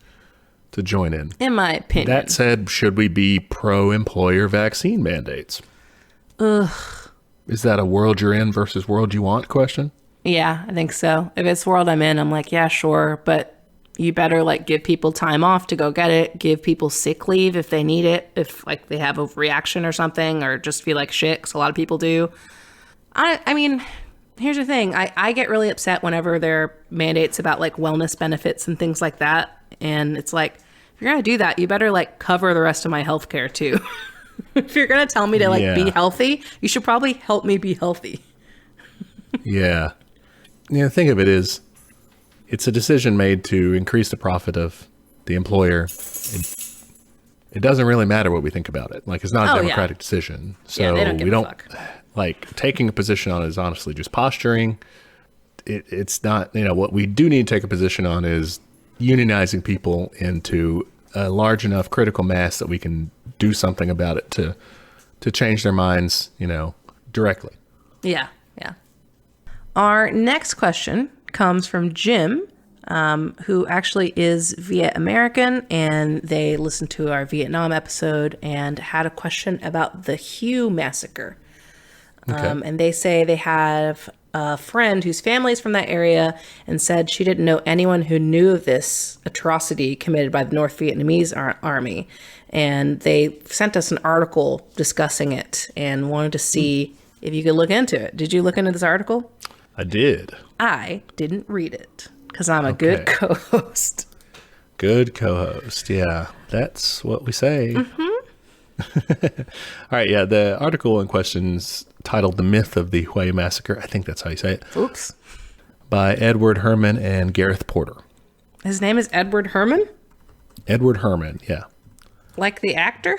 Speaker 2: join in
Speaker 1: my opinion.
Speaker 2: That said, should we be pro-employer vaccine mandates?
Speaker 1: Ugh.
Speaker 2: Is that a world you're in versus world you want question?
Speaker 1: Yeah, I think so. If it's world I'm in, I'm like, yeah, sure. But you better like give people time off to go get it. Give people sick leave if they need it. If like they have a reaction or something, or just feel like shit, because a lot of people do. I mean, here's the thing. I get really upset whenever there are mandates about like wellness benefits and things like that. And it's like, if you're going to do that, you better like cover the rest of my healthcare too. If you're going to tell me to like be healthy, you should probably help me be healthy.
Speaker 2: Yeah. The thing of it is, it's a decision made to increase the profit of the employer. It doesn't really matter what we think about it. Like, it's not a democratic decision. So we don't like taking a position on it is honestly just posturing. It's not, what we do need to take a position on is unionizing people into a large enough critical mass that we can do something about it to change their minds, directly.
Speaker 1: Yeah. Our next question comes from Jim, who actually is Viet American, and they listened to our Vietnam episode and had a question about the Hue Massacre.
Speaker 2: Okay.
Speaker 1: And they say they have a friend whose family is from that area and said she didn't know anyone who knew of this atrocity committed by the North Vietnamese army. And they sent us an article discussing it and wanted to see if you could look into it. Did you look into this article?
Speaker 2: I did.
Speaker 1: I didn't read it because I'm a good co-host.
Speaker 2: Good co-host. Yeah, that's what we say. Mm-hmm. All right. Yeah. The article in question's titled The Myth of the Hawaii Massacre. I think that's how you say it.
Speaker 1: Oops.
Speaker 2: By Edward Herman and Gareth Porter.
Speaker 1: His name is Edward Herman?
Speaker 2: Edward Herman. Yeah.
Speaker 1: Like the actor?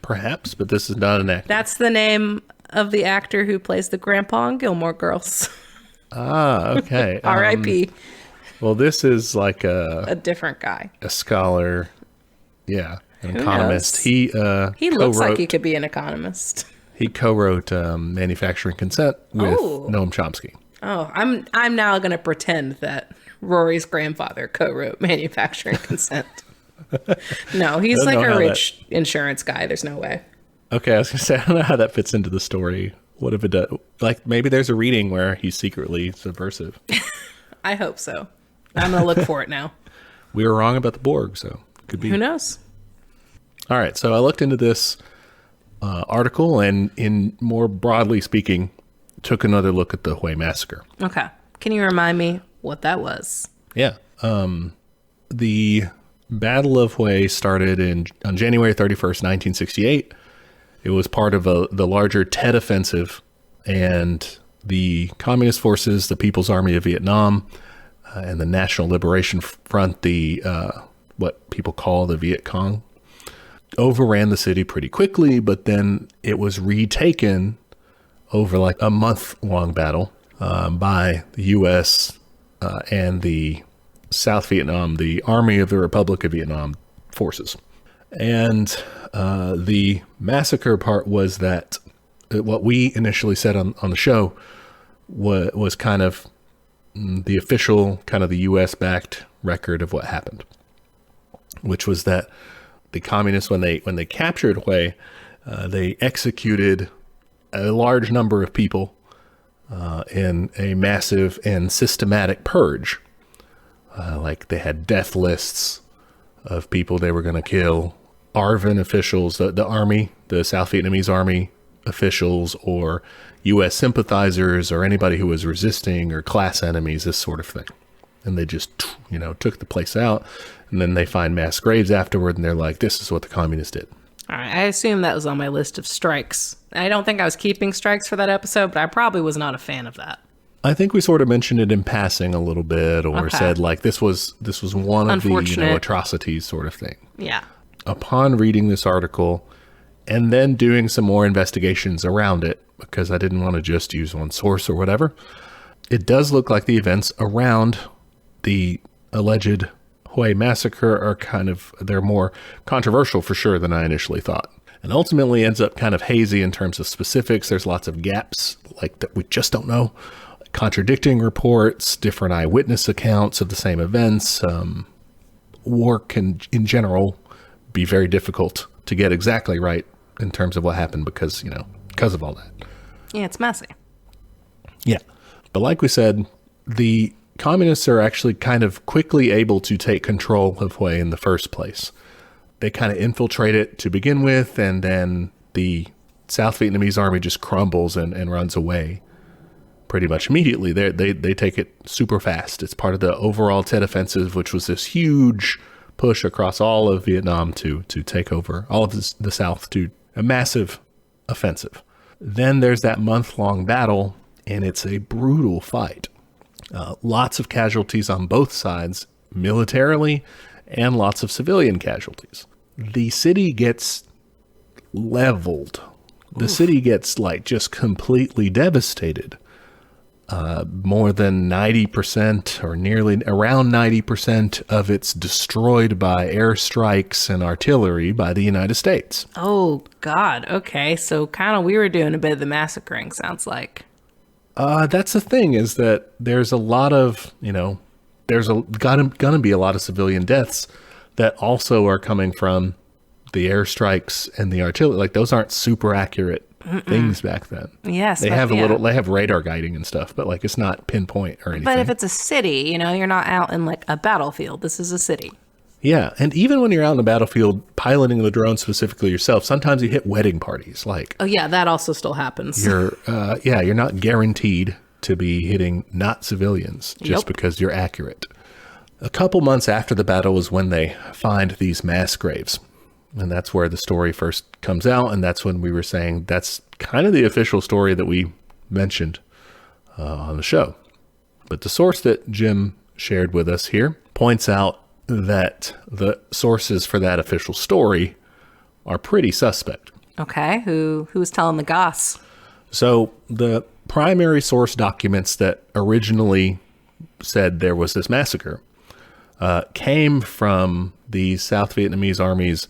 Speaker 2: Perhaps, but this is not an actor.
Speaker 1: That's the name of the actor who plays the grandpa in Gilmore Girls.
Speaker 2: Ah, okay.
Speaker 1: R.I.P.
Speaker 2: Well, this is like
Speaker 1: a different guy.
Speaker 2: A scholar. Yeah. An economist. He
Speaker 1: looks like he could be an economist.
Speaker 2: He co-wrote Manufacturing Consent with Noam Chomsky.
Speaker 1: Oh, I'm now going to pretend that Rory's grandfather co-wrote Manufacturing Consent. No, he's like a rich insurance guy. There's no way.
Speaker 2: Okay, I was going to say, I don't know how that fits into the story. What if it does? Like, maybe there's a reading where he's secretly subversive.
Speaker 1: I hope so. I'm going to look for it now.
Speaker 2: We were wrong about the Borg, so it could be.
Speaker 1: Who knows?
Speaker 2: All right, so I looked into this article and, in more broadly speaking, took another look at the Hawaii Massacre.
Speaker 1: Okay. Can you remind me what that was?
Speaker 2: Yeah. The Battle of Huay started on January 31st, 1968. It was part of the larger Tet Offensive, and the Communist Forces, the People's Army of Vietnam, and the National Liberation Front, the what people call the Viet Cong, overran the city pretty quickly, but then it was retaken over like a month-long battle by the U.S. And the South Vietnam, the Army of the Republic of Vietnam forces. And the massacre part was that what we initially said on the show was kind of the official, kind of the U.S.-backed record of what happened, which was that the communists, when they captured Huay, they executed a large number of people in a massive and systematic purge. Like they had death lists of people they were going to kill, ARVN officials, the army, the South Vietnamese army officials, or U.S. sympathizers, or anybody who was resisting, or class enemies, this sort of thing. And they just, took the place out. And then they find mass graves afterward, and they're like, this is what the communists did.
Speaker 1: All right, I assume that was on my list of strikes. I don't think I was keeping strikes for that episode, but I probably was not a fan of that.
Speaker 2: I think we sort of mentioned it in passing a little bit, or said like this was one of the atrocities sort of thing.
Speaker 1: Yeah.
Speaker 2: Upon reading this article and then doing some more investigations around it, because I didn't want to just use one source or whatever, it does look like the events around the alleged Hawaii Massacre are they're more controversial for sure than I initially thought. And ultimately ends up kind of hazy in terms of specifics. There's lots of gaps like that we just don't know. Contradicting reports, different eyewitness accounts of the same events. War can, in general, be very difficult to get exactly right in terms of what happened because of all that.
Speaker 1: Yeah, it's messy.
Speaker 2: Yeah. But like we said, the communists are actually kind of quickly able to take control of Huay in the first place. They kind of infiltrate it to begin with, and then the South Vietnamese army just crumbles and runs away pretty much immediately. They take it super fast. It's part of the overall Tet Offensive, which was this huge push across all of Vietnam to take over all of the South, to a massive offensive. Then there's that month-long battle, and it's a brutal fight. Lots of casualties on both sides, militarily, and lots of civilian casualties. The city gets leveled. The city gets just completely devastated. More than 90% or nearly around 90% of it's destroyed by airstrikes and artillery by the United States.
Speaker 1: Oh, God. Okay. So kind of we were doing a bit of the massacring, sounds like.
Speaker 2: That's the thing, is that there's a lot of, there's gonna be a lot of civilian deaths that also are coming from the airstrikes and the artillery. Like, those aren't super accurate things back then.
Speaker 1: Yes.
Speaker 2: They have they have radar guiding and stuff, but like, it's not pinpoint or anything.
Speaker 1: But if it's a city, you're not out in like a battlefield. This is a city.
Speaker 2: Yeah. And even when you're out in the battlefield piloting the drone specifically yourself, sometimes you hit wedding parties. Like,
Speaker 1: Oh, yeah, that also still happens.
Speaker 2: you're not guaranteed to be hitting not civilians just
Speaker 1: Nope.
Speaker 2: because you're accurate. A couple months after the battle was when they find these mass graves. And that's where the story first comes out. And that's when we were saying that's kind of the official story that we mentioned on the show. But the source that Jim shared with us here points out that the sources for that official story are pretty suspect.
Speaker 1: Okay. Who's telling the goss?
Speaker 2: So the primary source documents that originally said there was this massacre came from the South Vietnamese Army's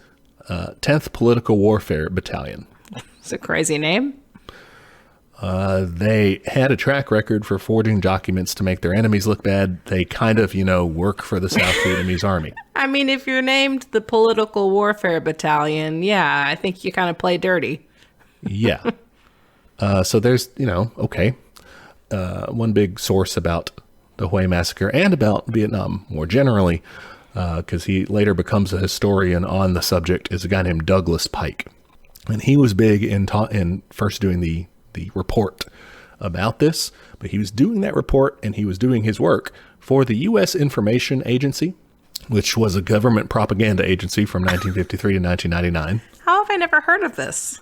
Speaker 2: 10th Political Warfare Battalion.
Speaker 1: It's a crazy name.
Speaker 2: They had a track record for forging documents to make their enemies look bad. They kind of, work for the South Vietnamese Army.
Speaker 1: I mean, if you're named the Political Warfare Battalion, yeah, I think you kind of play dirty.
Speaker 2: Yeah. So there's, okay. One big source about the Hawaii Massacre and about Vietnam more generally, because he later becomes a historian on the subject, is a guy named Douglas Pike. And he was big in first doing the report about this, but he was doing that report and he was doing his work for the U.S. Information Agency, which was a government propaganda agency from 1953 to 1999.
Speaker 1: How have I never heard of this?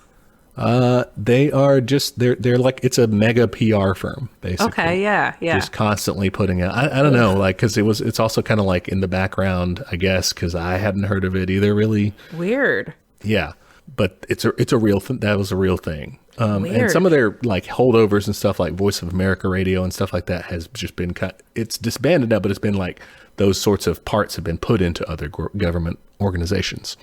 Speaker 2: They are just, they're like, it's a mega PR firm, basically.
Speaker 1: Okay, yeah.
Speaker 2: Just constantly putting out, I don't know, like, cause it's also kind of like in the background, I guess, cause I hadn't heard of it either, really.
Speaker 1: Weird.
Speaker 2: Yeah. But it's a real thing. That was a real thing. And
Speaker 1: Weird.
Speaker 2: some of their like holdovers and stuff like Voice of America Radio and stuff like that has just been cut. It's disbanded now, but it's been like those sorts of parts have been put into other government organizations.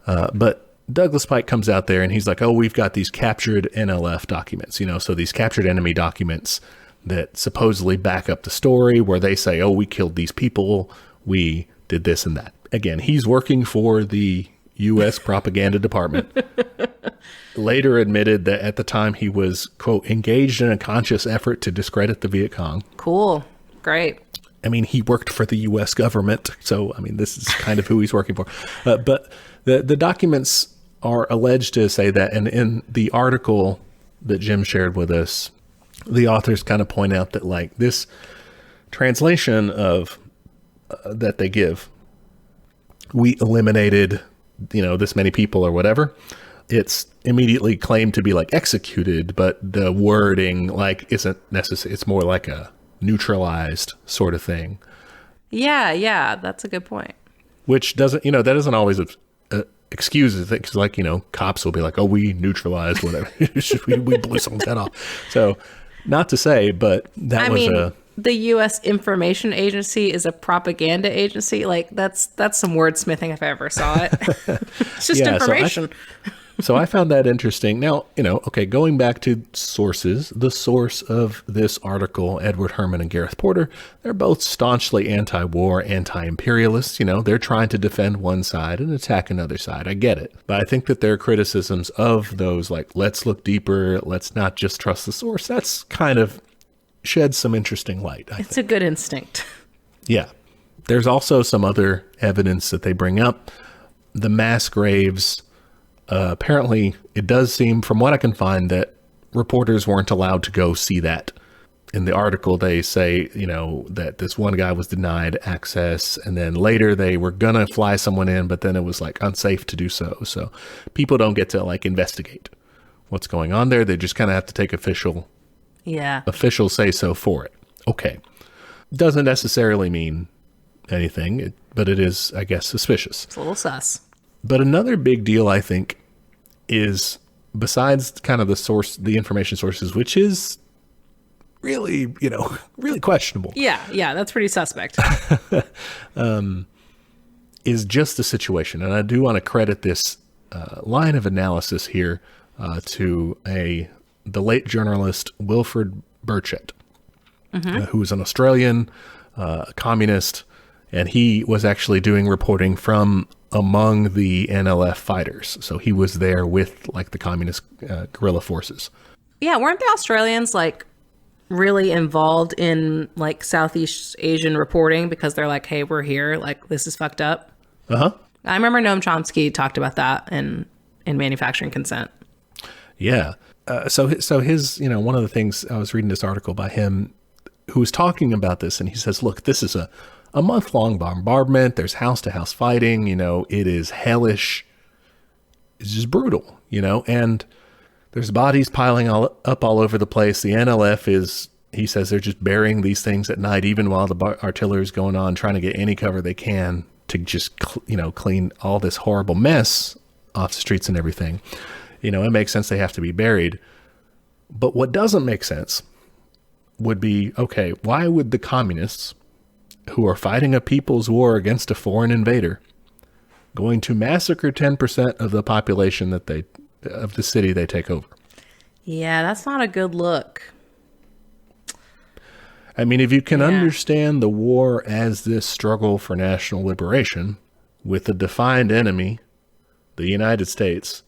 Speaker 2: But Douglas Pike comes out there and he's like, oh, we've got these captured NLF documents, so these captured enemy documents that supposedly back up the story where they say, oh, we killed these people. We did this and that. Again, he's working for the U.S. propaganda department. Later admitted that at the time he was, quote, engaged in a conscious effort to discredit the Viet Cong.
Speaker 1: Cool. Great.
Speaker 2: I mean, he worked for the U.S. government. So, I mean, this is kind of who he's working for. But the documents are alleged to say that, and in the article that Jim shared with us, the authors kind of point out that, like, this translation of that they give, we eliminated this many people or whatever, it's immediately claimed to be like executed, but the wording like isn't necessary. It's more like a neutralized sort of thing.
Speaker 1: Yeah, that's a good point.
Speaker 2: Which doesn't, that doesn't always excuse it. Because like, cops will be like, oh, we neutralized whatever. we blew someone's head off. So not to say, but that
Speaker 1: the U.S. Information Agency is a propaganda agency. Like that's some wordsmithing if I ever saw it. It's just information.
Speaker 2: So I found that interesting. Now, okay, going back to sources, the source of this article, Edward Herman and Gareth Porter, they're both staunchly anti-war, anti-imperialists. They're trying to defend one side and attack another side. I get it. But I think that their criticisms of those, like, let's look deeper, let's not just trust the source, that's kind of sheds some interesting light.
Speaker 1: It's a good instinct.
Speaker 2: Yeah. There's also some other evidence that they bring up. The mass graves, apparently it does seem, from what I can find, that reporters weren't allowed to go see that. In the article, they say, that this one guy was denied access, and then later they were going to fly someone in, but then it was like unsafe to do so. So people don't get to like investigate what's going on there. They just kind of have to take official say so for it. Okay. Doesn't necessarily mean anything, but it is, I guess, suspicious.
Speaker 1: It's a little sus.
Speaker 2: But another big deal, I think, is besides kind of the information sources, which is really, really questionable.
Speaker 1: Yeah, that's pretty suspect.
Speaker 2: Is just the situation. And I do want to credit this line of analysis here to the late journalist Wilfred Burchett, who was an Australian communist, and he was actually doing reporting from among the NLF fighters. So he was there with like the communist guerrilla forces.
Speaker 1: Yeah, weren't the Australians like really involved in like Southeast Asian reporting because they're like, hey, we're here, like this is fucked up?
Speaker 2: Uh-huh.
Speaker 1: I remember Noam Chomsky talked about that in Manufacturing Consent.
Speaker 2: Yeah. So his, one of the things, I was reading this article by him who was talking about this, and he says, look, this is a month-long bombardment. There's house-to-house fighting. It is hellish. It's just brutal, and there's bodies piling up all over the place. The NLF he says they're just burying these things at night, even while the artillery is going on, trying to get any cover they can to just, clean all this horrible mess off the streets and everything. It makes sense they have to be buried. But what doesn't make sense would be, okay, why would the communists who are fighting a people's war against a foreign invader going to massacre 10% of the population of the city they take over?
Speaker 1: Yeah, that's not a good look.
Speaker 2: I mean, if you can understand the war as this struggle for national liberation with a defined enemy, the United States,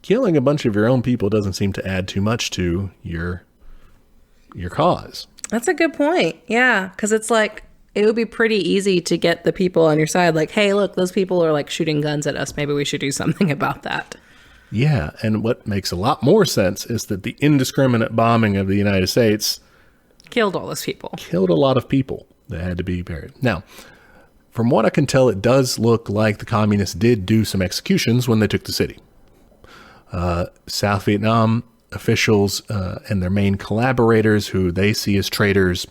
Speaker 2: killing a bunch of your own people doesn't seem to add too much to your cause.
Speaker 1: That's a good point. Yeah, because it's like, it would be pretty easy to get the people on your side. Like, hey, look, those people are like shooting guns at us. Maybe we should do something about that.
Speaker 2: Yeah. And what makes a lot more sense is that the indiscriminate bombing of the United States
Speaker 1: killed all those people. Killed
Speaker 2: a lot of people that had to be buried. Now, from what I can tell, it does look like the communists did do some executions when they took the city. South Vietnam officials and their main collaborators, who they see as traitors,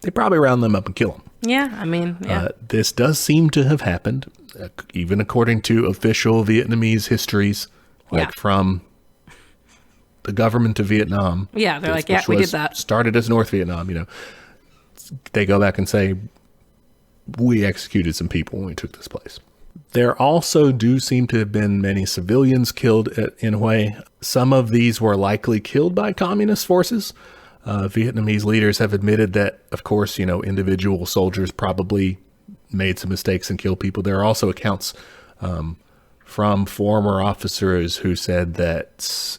Speaker 2: they probably round them up and kill them.
Speaker 1: Yeah, I mean, yeah.
Speaker 2: This does seem to have happened, even according to official Vietnamese histories, from the government of Vietnam.
Speaker 1: Yeah, they're like, yeah, we did that.
Speaker 2: Started as North Vietnam, They go back and say, we executed some people when we took this place. There also do seem to have been many civilians killed in Huay. Some of these were likely killed by communist forces. Vietnamese leaders have admitted that, of course, individual soldiers probably made some mistakes and killed people. There are also accounts from former officers who said that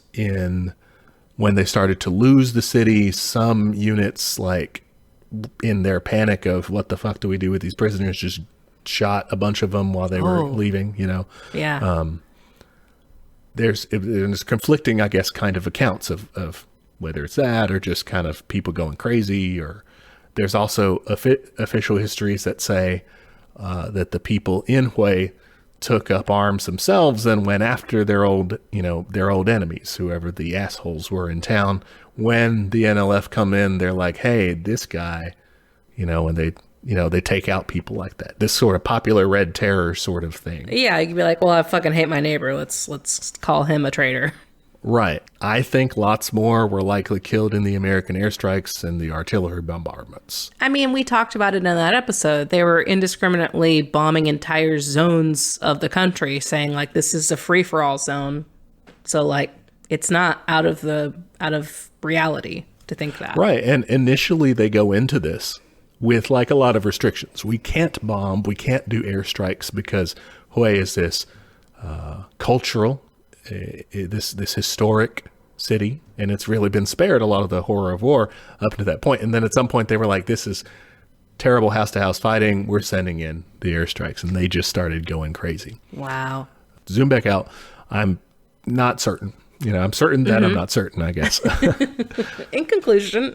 Speaker 2: when they started to lose the city, some units, like in their panic of what the fuck do we do with these prisoners, just shot a bunch of them while they were leaving,
Speaker 1: Yeah.
Speaker 2: There's conflicting, I guess, kind of accounts of whether it's that or just kind of people going crazy. Or there's also official histories that say that the people in Huay took up arms themselves and went after their old enemies, whoever the assholes were in town. When the NLF come in, they're like, hey, this guy, and they take out people like that. This sort of popular red terror sort of thing.
Speaker 1: Yeah, you could be like, well, I fucking hate my neighbor. Let's call him a traitor.
Speaker 2: Right. I think lots more were likely killed in the American airstrikes and the artillery bombardments.
Speaker 1: I mean, we talked about it in that episode. They were indiscriminately bombing entire zones of the country, saying like, this is a free-for-all zone. So like, it's not out of reality to think that.
Speaker 2: Right. And initially they go into this with like a lot of restrictions. We can't bomb, we can't do airstrikes because Huay is this cultural, this historic city, and it's really been spared a lot of the horror of war up to that point. And then at some point they were like, this is terrible house-to-house fighting, we're sending in the airstrikes, and they just started going crazy.
Speaker 1: Wow.
Speaker 2: Zoom back out. I'm not certain. I'm certain that I'm not certain, I guess.
Speaker 1: In conclusion,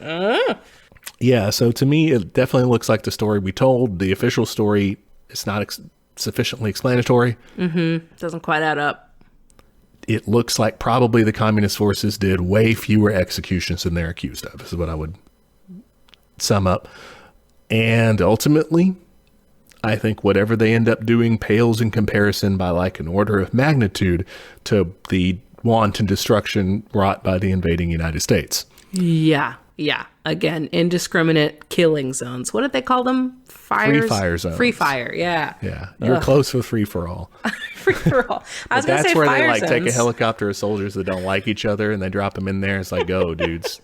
Speaker 2: Yeah, so to me, it definitely looks like the story we told. The official story is not sufficiently explanatory.
Speaker 1: Doesn't quite add up.
Speaker 2: It looks like probably the communist forces did way fewer executions than they're accused of, is what I would sum up. And ultimately, I think whatever they end up doing pales in comparison by like an order of magnitude to the wanton destruction wrought by the invading United States.
Speaker 1: Yeah. Yeah. Again, indiscriminate killing zones. What did they call them? Fires?
Speaker 2: Free fire zones.
Speaker 1: Free fire, yeah.
Speaker 2: Yeah. You're close with free for all.
Speaker 1: Free for all. I was going to say
Speaker 2: that's where
Speaker 1: fire
Speaker 2: they like
Speaker 1: zones.
Speaker 2: take a helicopter of soldiers that don't like each other and they drop them in there. It's like, go, dudes.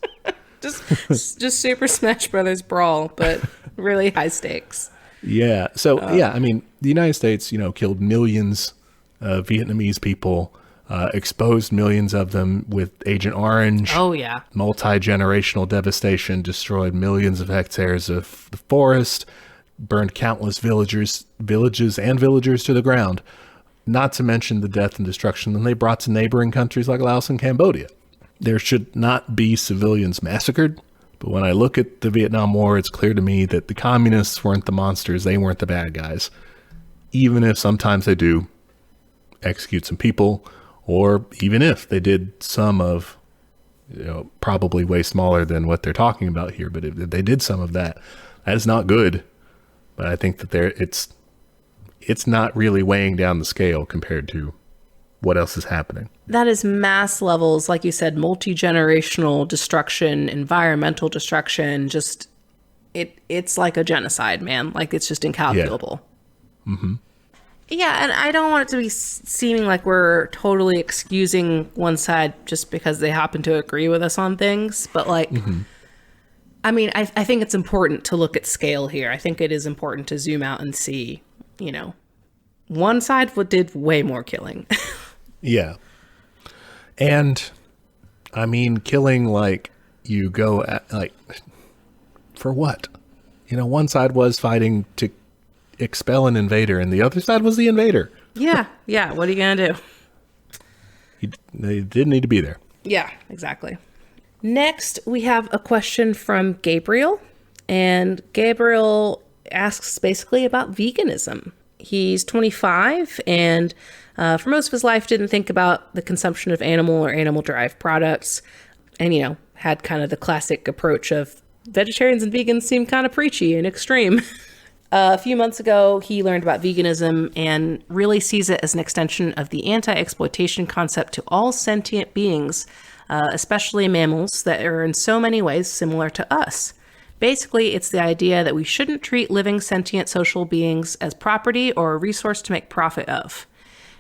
Speaker 1: Just Super Smash Brothers brawl, but really high stakes.
Speaker 2: Yeah. So, I mean, the United States, killed millions of Vietnamese people, exposed millions of them with Agent Orange.
Speaker 1: Oh, yeah.
Speaker 2: Multi-generational devastation, destroyed millions of hectares of the forest, burned countless villages and villagers to the ground. Not to mention the death and destruction that they brought to neighboring countries like Laos and Cambodia. There should not be civilians massacred, but when I look at the Vietnam War, it's clear to me that the communists weren't the monsters, they weren't the bad guys. Even if sometimes they do execute some people, or even if they did some of, probably way smaller than what they're talking about here, but if they did some of that, that is not good. But I think that it's not really weighing down the scale compared to what else is happening.
Speaker 1: That is mass levels, like you said, multi-generational destruction, environmental destruction, just it's like a genocide, man. Like, it's just incalculable.
Speaker 2: Yeah. Mm-hmm.
Speaker 1: Yeah, and I don't want it to be seeming like we're totally excusing one side just because they happen to agree with us on things. But, like, I mean, I think it's important to look at scale here. I think it is important to zoom out and see, one side did way more killing.
Speaker 2: Yeah. And, I mean, killing, like, you go at, like, for what? One side was fighting to expel an invader, and the other side was the invader.
Speaker 1: Yeah. What are you going to do?
Speaker 2: They didn't need to be there.
Speaker 1: Yeah, exactly. Next, we have a question from Gabriel. And Gabriel asks basically about veganism. He's 25 and for most of his life didn't think about the consumption of animal or animal-derived products. And, had kind of the classic approach of vegetarians and vegans seem kind of preachy and extreme. A few months ago, he learned about veganism and really sees it as an extension of the anti-exploitation concept to all sentient beings, especially mammals that are in so many ways similar to us. Basically, it's the idea that we shouldn't treat living sentient social beings as property or a resource to make profit of.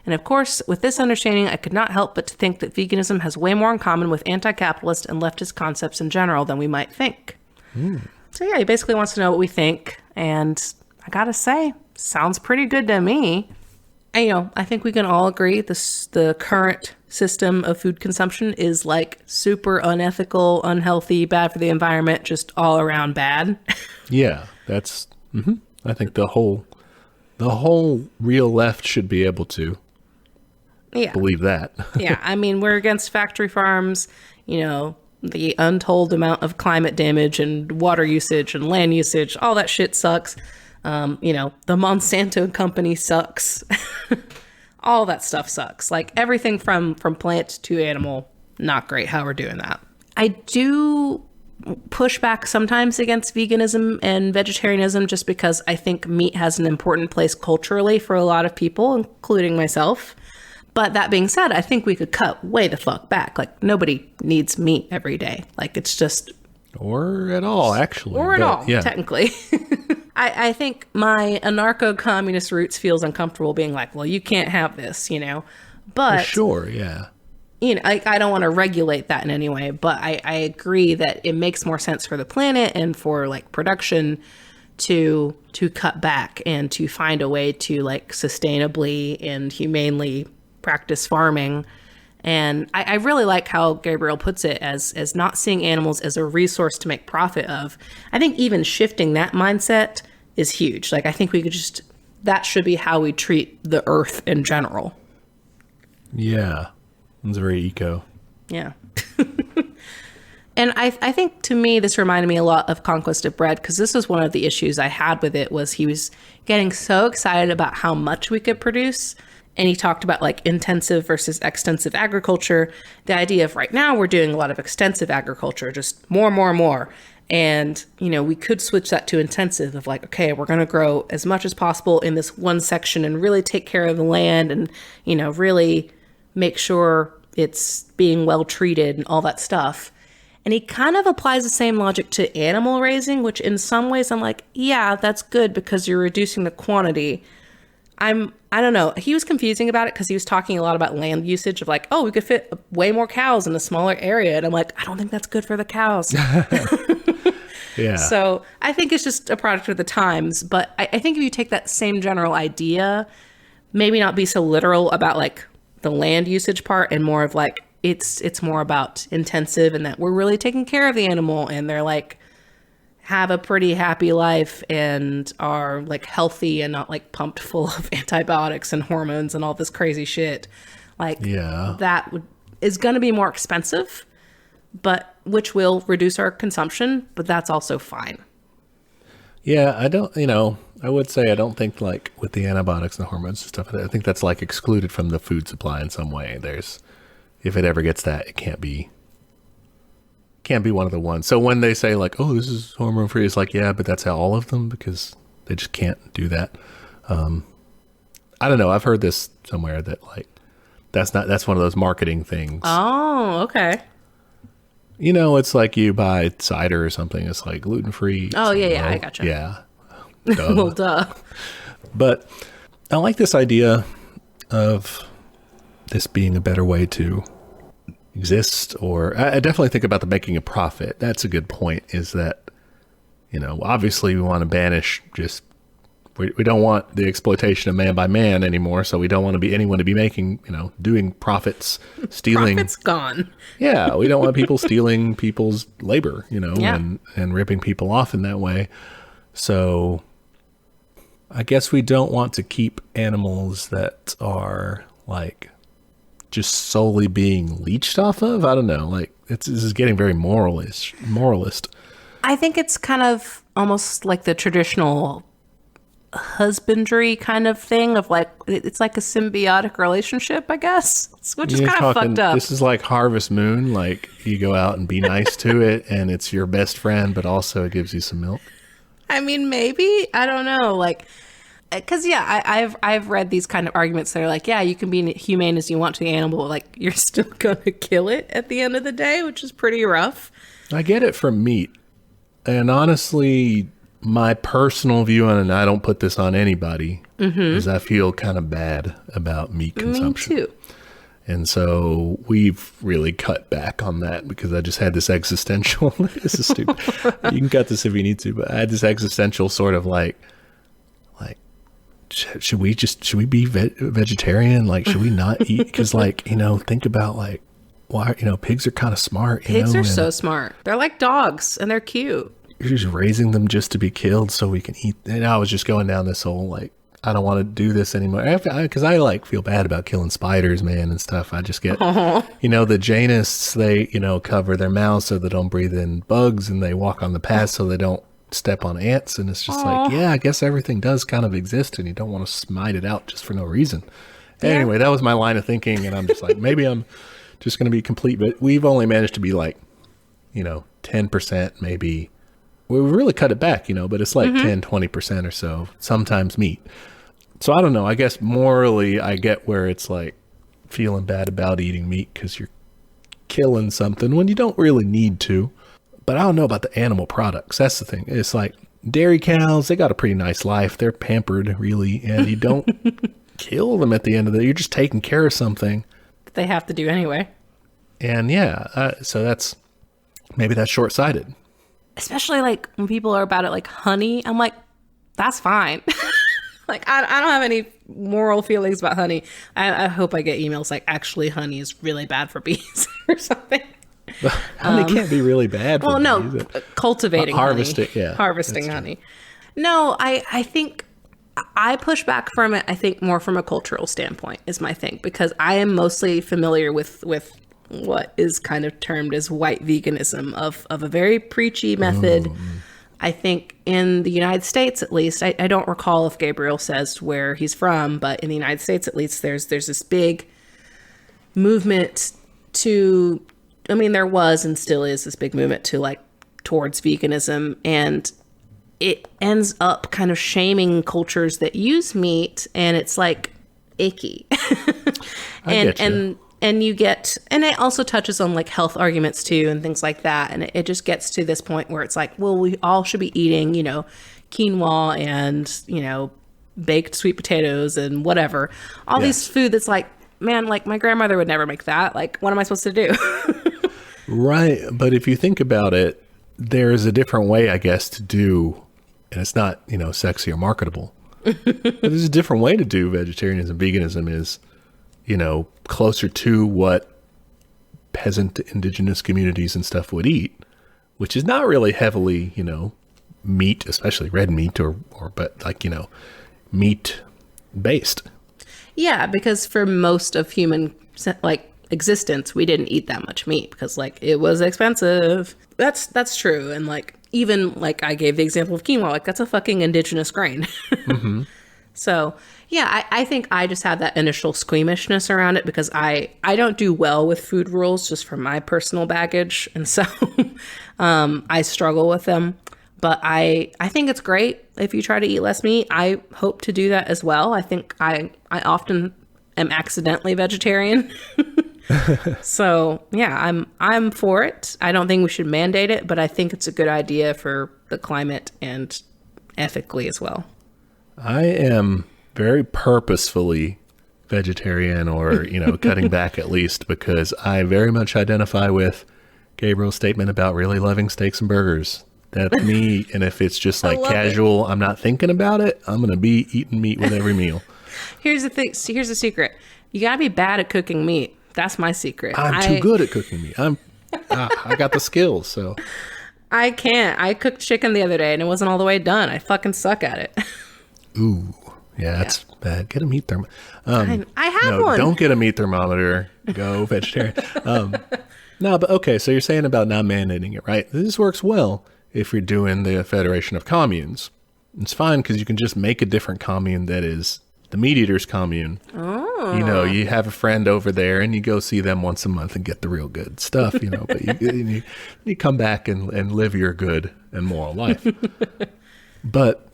Speaker 1: And of course, with this understanding, I could not help but to think that veganism has way more in common with anti-capitalist and leftist concepts in general than we might think. So yeah, he basically wants to know what we think, and I gotta say, sounds pretty good to me. And, I think we can all agree the current system of food consumption is like super unethical, unhealthy, bad for the environment, just all around bad.
Speaker 2: Yeah, that's. I think the whole real left should be able to believe that.
Speaker 1: Yeah, I mean, we're against factory farms, the untold amount of climate damage and water usage and land usage, all that shit sucks. The Monsanto company sucks. All that stuff sucks. Like, everything from plant to animal, not great how we're doing that. I do push back sometimes against veganism and vegetarianism just because I think meat has an important place culturally for a lot of people, including myself. But that being said, I think we could cut way the fuck back. Like, nobody needs meat every day. Like, it's just...
Speaker 2: Or at all, actually.
Speaker 1: Or at all, technically. I think my anarcho-communist roots feels uncomfortable being like, well, you can't have this, But...
Speaker 2: For sure, yeah.
Speaker 1: I don't want to regulate that in any way, but I agree that it makes more sense for the planet and for, like, production to cut back and to find a way to, like, sustainably and humanely practice farming. And I really like how Gabriel puts it as not seeing animals as a resource to make profit of. I think even shifting that mindset is huge. Like, I think we could that should be how we treat the earth in general.
Speaker 2: Yeah. It's very eco.
Speaker 1: Yeah. And I think, to me, this reminded me a lot of Conquest of Bread, because this was one of the issues I had with it, was he was getting so excited about how much we could produce. And he talked about, like, intensive versus extensive agriculture. The idea of right now we're doing a lot of extensive agriculture, just more. And, we could switch that to intensive of like, okay, we're going to grow as much as possible in this one section and really take care of the land and, really make sure it's being well treated and all that stuff. And he kind of applies the same logic to animal raising, which in some ways I'm like, yeah, that's good because you're reducing the quantity. I don't know. He was confusing about it because he was talking a lot about land usage of like, oh, we could fit way more cows in a smaller area. And I'm like, I don't think that's good for the cows.
Speaker 2: Yeah.
Speaker 1: So I think it's just a product of the times. But I think if you take that same general idea, maybe not be so literal about like the land usage part and more of like, it's more about intensive and that we're really taking care of the animal and they're like, have a pretty happy life and are like healthy and not like pumped full of antibiotics and hormones and all this crazy shit. Like that is going to be more expensive, but which will reduce our consumption, but that's also fine.
Speaker 2: Yeah, I would say I don't think like with the antibiotics and hormones and stuff, I think that's like excluded from the food supply in some way. If it ever gets that, it can't be one of the ones. So when they say like, oh, this is hormone free, it's like, yeah, but that's how all of them, because they just can't do that. I don't know. I've heard this somewhere that like, that's one of those marketing things.
Speaker 1: Oh, okay.
Speaker 2: It's like you buy cider or something. It's like gluten free.
Speaker 1: Oh yeah. I gotcha.
Speaker 2: Yeah.
Speaker 1: Well, duh.
Speaker 2: But I like this idea of this being a better way to exist, or I definitely think about the making a profit. That's a good point, is that, obviously we want to banish we don't want the exploitation of man by man anymore. So we don't want anyone to be making, doing profits, stealing.
Speaker 1: Profits gone.
Speaker 2: Yeah. We don't want people stealing people's labor, and ripping people off in that way. So I guess we don't want to keep animals that are like just solely being leached off of. I don't know. Like this is getting very moralist. I
Speaker 1: think it's kind of almost like the traditional husbandry kind of thing of like, it's like a symbiotic relationship, I guess, which is kind of fucked up.
Speaker 2: This is like Harvest Moon. Like you go out and be nice to it and it's your best friend, but also it gives you some milk.
Speaker 1: I mean, maybe, I don't know. Like, because I've read these kind of arguments that are like, yeah, you can be humane as you want to the animal, but like you're still gonna kill it at the end of the day, which is pretty rough.
Speaker 2: I get it from meat, and honestly, my personal view on it, and I don't put this on anybody, is I feel kind of bad about meat consumption.
Speaker 1: Me too.
Speaker 2: And so we've really cut back on that because I just had this existential. This is stupid. You can cut this if you need to, but I had this existential sort of like. Should we be vegetarian? Like, should we not eat? Because like, think about like, why, pigs are kind of smart.
Speaker 1: Pigs are so smart. They're like dogs and they're cute.
Speaker 2: You're just raising them just to be killed so we can eat. And I was just going down this whole, like, I don't want to do this anymore. Because I like feel bad about killing spiders, man, and stuff. I just get, the Jainists, they, cover their mouths so they don't breathe in bugs, and they walk on the path so they don't step on ants. And it's just like, yeah, I guess everything does kind of exist and you don't want to smite it out just for no reason. Yeah. Anyway, that was my line of thinking, and I'm just like, maybe I'm just going to be complete, but we've only managed to be like, 10% maybe. We really cut it back, but it's like 10, 20% or so, sometimes meat. So I don't know, I guess morally I get where it's like feeling bad about eating meat because you're killing something when you don't really need to. But I don't know about the animal products. That's the thing. It's like dairy cows, they got a pretty nice life. They're pampered, really. And you don't kill them at the end of the day. You're just taking care of something.
Speaker 1: They have to do anyway.
Speaker 2: And so maybe that's short-sighted.
Speaker 1: Especially like when people are about it like honey. I'm like, that's fine. Like, I don't have any moral feelings about honey. I hope I get emails like, actually, honey is really bad for bees or something.
Speaker 2: Honey can't be really bad for bees.
Speaker 1: Cultivating
Speaker 2: harvesting,
Speaker 1: honey.
Speaker 2: Yeah,
Speaker 1: harvesting honey. No, I think I push back from it, I think, more from a cultural standpoint is my thing. Because I am mostly familiar with what is kind of termed as white veganism of a very preachy method. I think in the United States, at least, I don't recall if Gabriel says where he's from, but in the United States, at least, there's this big movement there was and still is this big movement towards veganism, and it ends up kind of shaming cultures that use meat, and it's like icky. And And it also touches on like health arguments too and things like that. And it just gets to this point where it's like, well, we all should be eating, quinoa and, baked sweet potatoes and whatever. All these food that's like, man, like my grandmother would never make that. Like, what am I supposed to do?
Speaker 2: Right. But if you think about it, there's a different way, I guess, to do, and it's not, sexy or marketable. But there's a different way to do vegetarianism. Veganism is, closer to what peasant indigenous communities and stuff would eat, which is not really heavily, meat, especially red meat but like, meat based.
Speaker 1: Yeah, because for most of human existence, we didn't eat that much meat because it was expensive. That's true. And even I gave the example of quinoa, that's a fucking indigenous grain. Mm-hmm. So yeah, I think I just have that initial squeamishness around it because I don't do well with food rules just from my personal baggage. And so I struggle with them. But I think it's great if you try to eat less meat. I hope to do that as well. I think I often am accidentally vegetarian. So yeah, I'm for it. I don't think we should mandate it, but I think it's a good idea for the climate and ethically as well.
Speaker 2: I am very purposefully vegetarian or, cutting back at least because I very much identify with Gabriel's statement about really loving steaks and burgers. That's me. And if it's just casual, I'm not thinking about it, I'm going to be eating meat with every meal.
Speaker 1: Here's the thing. Here's the secret. You got to be bad at cooking meat. That's my secret.
Speaker 2: I'm too good at cooking meat. I got the skills, so.
Speaker 1: I can't. I cooked chicken the other day and it wasn't all the way done. I fucking suck at it.
Speaker 2: Ooh. Yeah, that's bad. Get a meat thermometer.
Speaker 1: I have one.
Speaker 2: Don't get a meat thermometer. Go vegetarian. No, but okay. So you're saying about not mandating it, right? This works well if you're doing the Federation of Communes. It's fine because you can just make a different commune that is the meat eaters commune. Oh. You have a friend over there and you go see them once a month and get the real good stuff, but you come back and live your good and moral life. But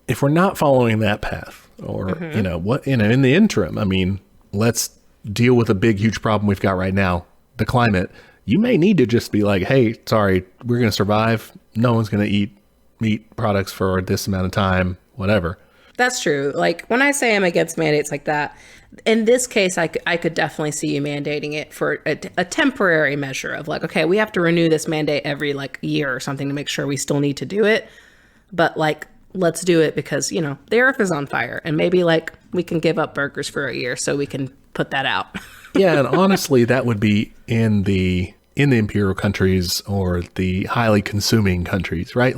Speaker 2: if we're not following that path or, in the interim, let's deal with a big, huge problem we've got right now, the climate. You may need to just be like, hey, sorry, we're going to survive. No one's going to eat meat products for this amount of time, whatever.
Speaker 1: That's true. When I say I'm against mandates like that, in this case, I could definitely see you mandating it for a temporary measure of okay, we have to renew this mandate every year or something to make sure we still need to do it. But let's do it because, the earth is on fire and maybe we can give up burgers for a year so we can put that out.
Speaker 2: Yeah. And honestly, that would be in the imperial countries or the highly consuming countries, right?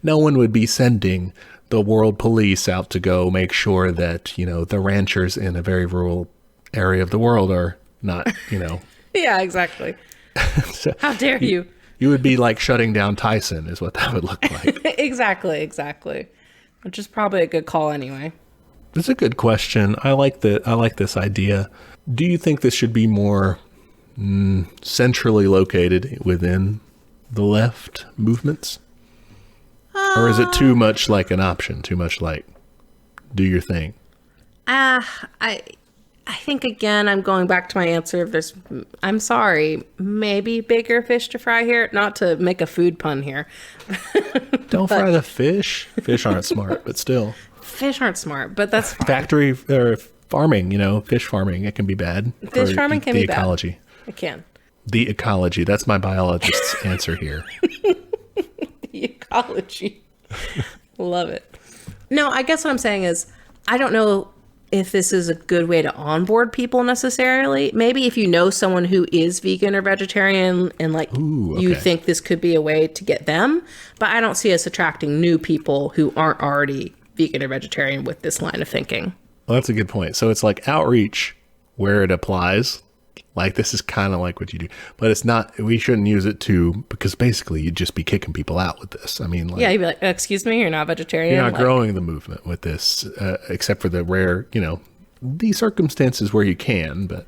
Speaker 2: No one would be sending the world police out to go make sure that, the ranchers in a very rural area of the world are not,
Speaker 1: Yeah, exactly. So how dare you?
Speaker 2: You would be shutting down Tyson is what that would look like.
Speaker 1: Exactly. Which is probably a good call anyway.
Speaker 2: It's a good question. I like this idea. Do you think this should be more centrally located within the left movements? Or is it too much like an option? Too much do your thing?
Speaker 1: I think, again, I'm going back to my answer. I'm sorry, maybe bigger fish to fry here. Not to make a food pun here.
Speaker 2: Don't fry the fish. Fish aren't smart, but still.
Speaker 1: Fish aren't smart, but that's fine.
Speaker 2: Factory or farming, fish farming, it can be bad.
Speaker 1: Fish farming can be bad.
Speaker 2: The ecology.
Speaker 1: It can.
Speaker 2: The ecology. That's my biologist's answer here.
Speaker 1: The ecology. Love it. No, I guess what I'm saying is, I don't know if this is a good way to onboard people necessarily. Maybe if you know someone who is vegan or vegetarian and you think this could be a way to get them, but I don't see us attracting new people who aren't already vegan or vegetarian with this line of thinking.
Speaker 2: Well, that's a good point. So it's outreach where it applies. This is kind of what you do, but it's not, we shouldn't use it because basically you'd just be kicking people out with this.
Speaker 1: Yeah, you'd be excuse me, you're not vegetarian.
Speaker 2: You're not growing the movement with this, except for the rare, these circumstances where you can, but.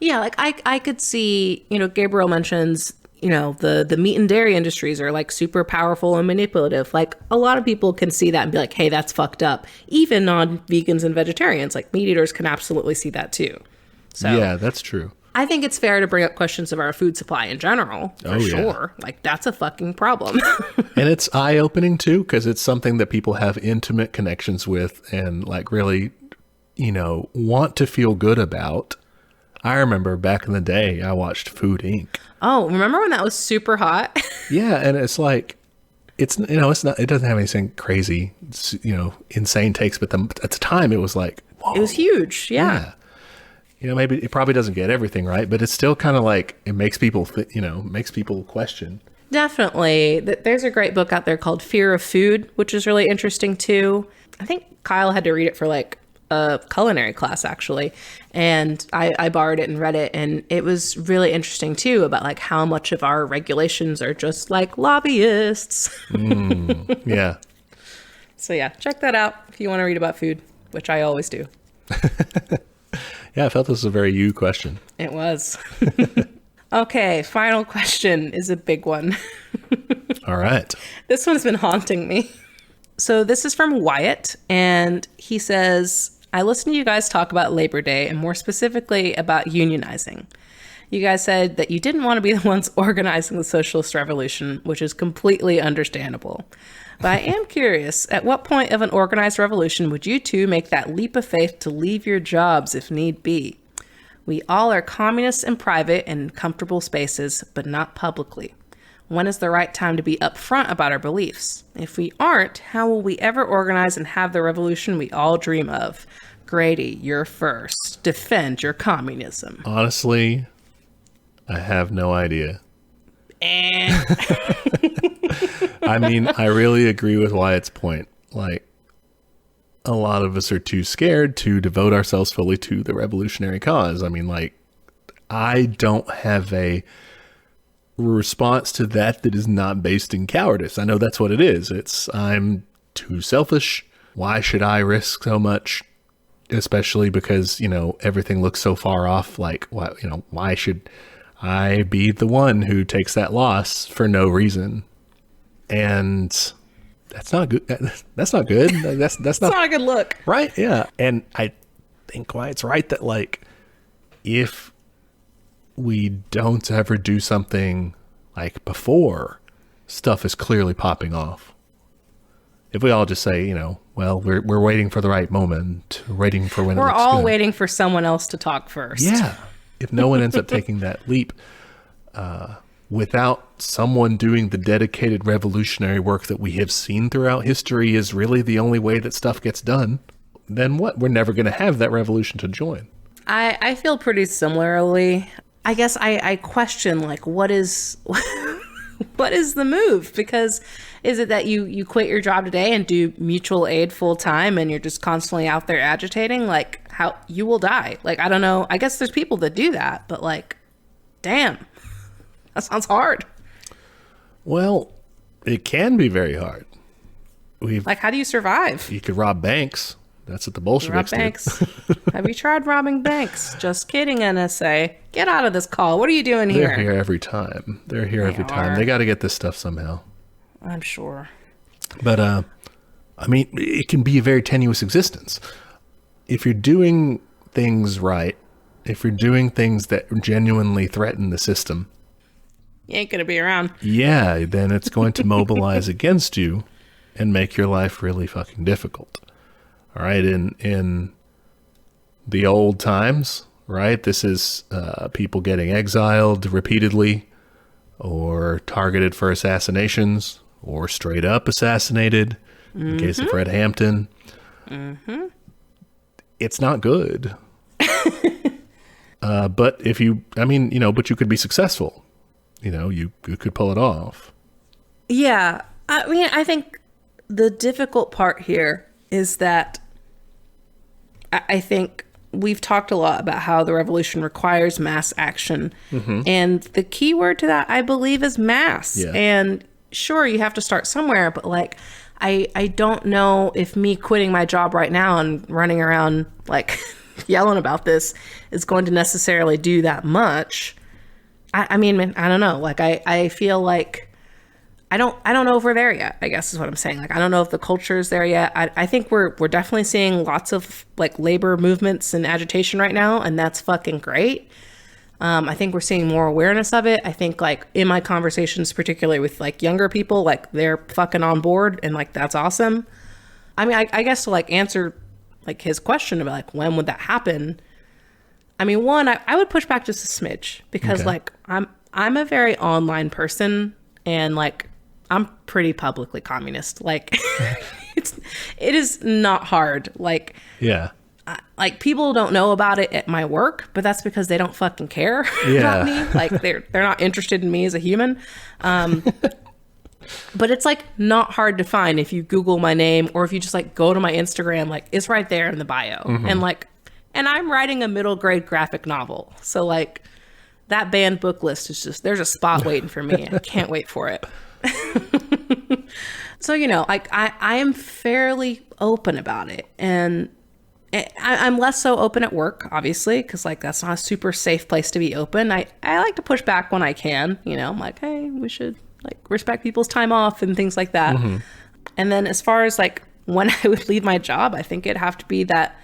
Speaker 1: Yeah, I could see, Gabriel mentions, the meat and dairy industries are super powerful and manipulative. A lot of people can see that and be hey, that's fucked up. Even non-vegans and vegetarians, meat eaters can absolutely see that too. So
Speaker 2: yeah, that's true.
Speaker 1: I think it's fair to bring up questions of our food supply in general, for sure. Like, that's a fucking problem.
Speaker 2: And it's eye-opening, too, because it's something that people have intimate connections with and, like, really, want to feel good about. I remember back in the day, I watched Food Inc.
Speaker 1: Oh, remember when that was super hot?
Speaker 2: Yeah, and it's like, it's not, it doesn't have anything crazy, insane takes, but at the time, it was like, whoa.
Speaker 1: It was huge, yeah.
Speaker 2: Maybe it probably doesn't get everything right, but it's still kind of like, it makes people, makes people question.
Speaker 1: Definitely. There's a great book out there called Fear of Food, which is really interesting too. I think Kyle had to read it for like a culinary class, actually. And I borrowed it and read it. And it was really interesting too about like how much of our regulations are just like lobbyists.
Speaker 2: Yeah.
Speaker 1: So yeah, check that out if you want to read about food, which I always do.
Speaker 2: Yeah, I felt this was a very you question.
Speaker 1: It was. Okay, final question is a big one.
Speaker 2: All right.
Speaker 1: This one's been haunting me. So this is from Wyatt, and he says, I listened to you guys talk about Labor Day, and more specifically about unionizing. You guys said that you didn't want to be the ones organizing the socialist revolution, which is completely understandable. But I am curious, at what point of an organized revolution would you two make that leap of faith to leave your jobs if need be? We all are communists in private and comfortable spaces, but not publicly. When is the right time to be upfront about our beliefs? If we aren't, how will we ever organize and have the revolution we all dream of? Grady, you're first. Defend your communism.
Speaker 2: Honestly, I have no idea. I mean, I really agree with Wyatt's point. Like, a lot of us are too scared to devote ourselves fully to the revolutionary cause. I mean, like, I don't have a response to that is not based in cowardice. I know that's what it is. I'm too selfish. Why should I risk so much? Especially because, everything looks so far off. Like, why should I be the one who takes that loss for no reason? And that's not good. That's not good. That's
Speaker 1: not a good look.
Speaker 2: Right. Yeah. And I think Wyatt's right that, like, if we don't ever do something like before stuff is clearly popping off, if we all just say, well, we're waiting for the right moment, waiting for when
Speaker 1: we're
Speaker 2: it looks
Speaker 1: all
Speaker 2: good.
Speaker 1: Waiting for someone else to talk first.
Speaker 2: Yeah. If no one ends up taking that leap, without someone doing the dedicated revolutionary work that we have seen throughout history is really the only way that stuff gets done, then what? We're never going to have that revolution to join.
Speaker 1: I feel pretty similarly. I guess I question, like, what is what is the move? Because is it that you quit your job today and do mutual aid full time and you're just constantly out there agitating? Like, how you will die. Like, I don't know. I guess there's people that do that, but like, damn. That sounds hard.
Speaker 2: Well, it can be very hard.
Speaker 1: Like, how do you survive?
Speaker 2: You could rob banks. That's what the Bolsheviks did.
Speaker 1: Have you tried robbing banks? Just kidding, NSA. Get out of this call. What are you doing here?
Speaker 2: They're here every time. They got to get this stuff somehow.
Speaker 1: I'm sure.
Speaker 2: But, I mean, it can be a very tenuous existence. If you're doing things right, if you're doing things that genuinely threaten the system,
Speaker 1: you ain't going to be around.
Speaker 2: Yeah, then it's going to mobilize against you and make your life really fucking difficult. All right, in the old times, right, this is people getting exiled repeatedly or targeted for assassinations or straight up assassinated, in case of Fred Hampton. It's not good. But if you, but you could be successful. You could pull it off.
Speaker 1: Yeah. I mean, I think the difficult part here is that I think we've talked a lot about how the revolution requires mass action. And the key word to that, I believe, is mass.
Speaker 2: Yeah.
Speaker 1: And sure, you have to start somewhere, but like, I don't know if me quitting my job right now and running around like yelling about this is going to necessarily do that much. I mean, I don't know. Like, I feel like I don't know if we're there yet, I guess is what I'm saying. Like, I don't know if the culture is there yet. I think we're definitely seeing lots of like labor movements and agitation right now, and that's fucking great. I think we're seeing more awareness of it. I think like in my conversations, particularly with like younger people, like they're fucking on board, and like that's awesome. I mean, I guess to like answer like his question about like when would that happen? I mean, one, I would push back just a smidge because like I'm a very online person, and like I'm pretty publicly communist. Like it is not hard. Like,
Speaker 2: yeah.
Speaker 1: Like people don't know about it at my work, but that's because they don't fucking care about me. Like they're not interested in me as a human. But it's like not hard to find if you Google my name, or if you just like go to my Instagram, like it's right there in the bio. And I'm writing a middle grade graphic novel. So like that banned book list is just, there's a spot waiting for me. I can't wait for it. So, you know, like I am fairly open about it, and I'm less so open at work, obviously, because like that's not a super safe place to be open. I like to push back when I can, you know. I'm like, hey, we should like respect people's time off and things like that. And then as far as like when I would leave my job, I think it'd have to be that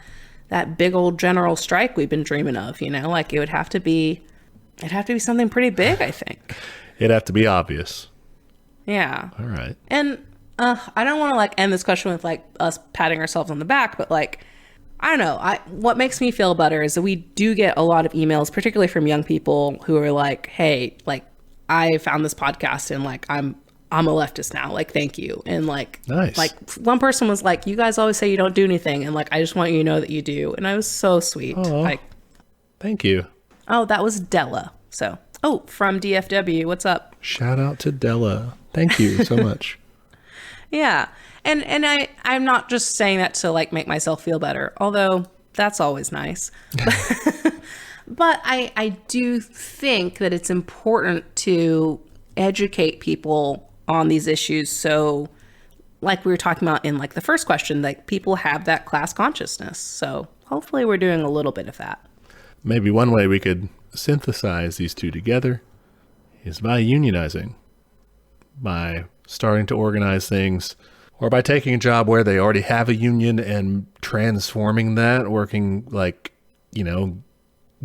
Speaker 1: big old general strike we've been dreaming of, you know. Like it'd have to be something pretty big, I think.
Speaker 2: It'd have to be obvious.
Speaker 1: Yeah.
Speaker 2: All right.
Speaker 1: And I don't want to like end this question with like us patting ourselves on the back, but like, I don't know. What makes me feel better is that we do get a lot of emails, particularly from young people who are like, hey, like I found this podcast and like I'm a leftist now. Like, thank you. And like,
Speaker 2: nice.
Speaker 1: Like one person was like, you guys always say you don't do anything. And like, I just want you to know that you do. And I was so sweet.
Speaker 2: Aww.
Speaker 1: Like,
Speaker 2: thank you.
Speaker 1: Oh, that was Della. So, from DFW. What's up?
Speaker 2: Shout out to Della. Thank you so much.
Speaker 1: Yeah. And I'm not just saying that to like make myself feel better, although that's always nice. But I do think that it's important to educate people on these issues. So like we were talking about in like the first question, like people have that class consciousness. So hopefully we're doing a little bit of that.
Speaker 2: Maybe one way we could synthesize these two together is by unionizing, by starting to organize things, or by taking a job where they already have a union and transforming that, working like, you know,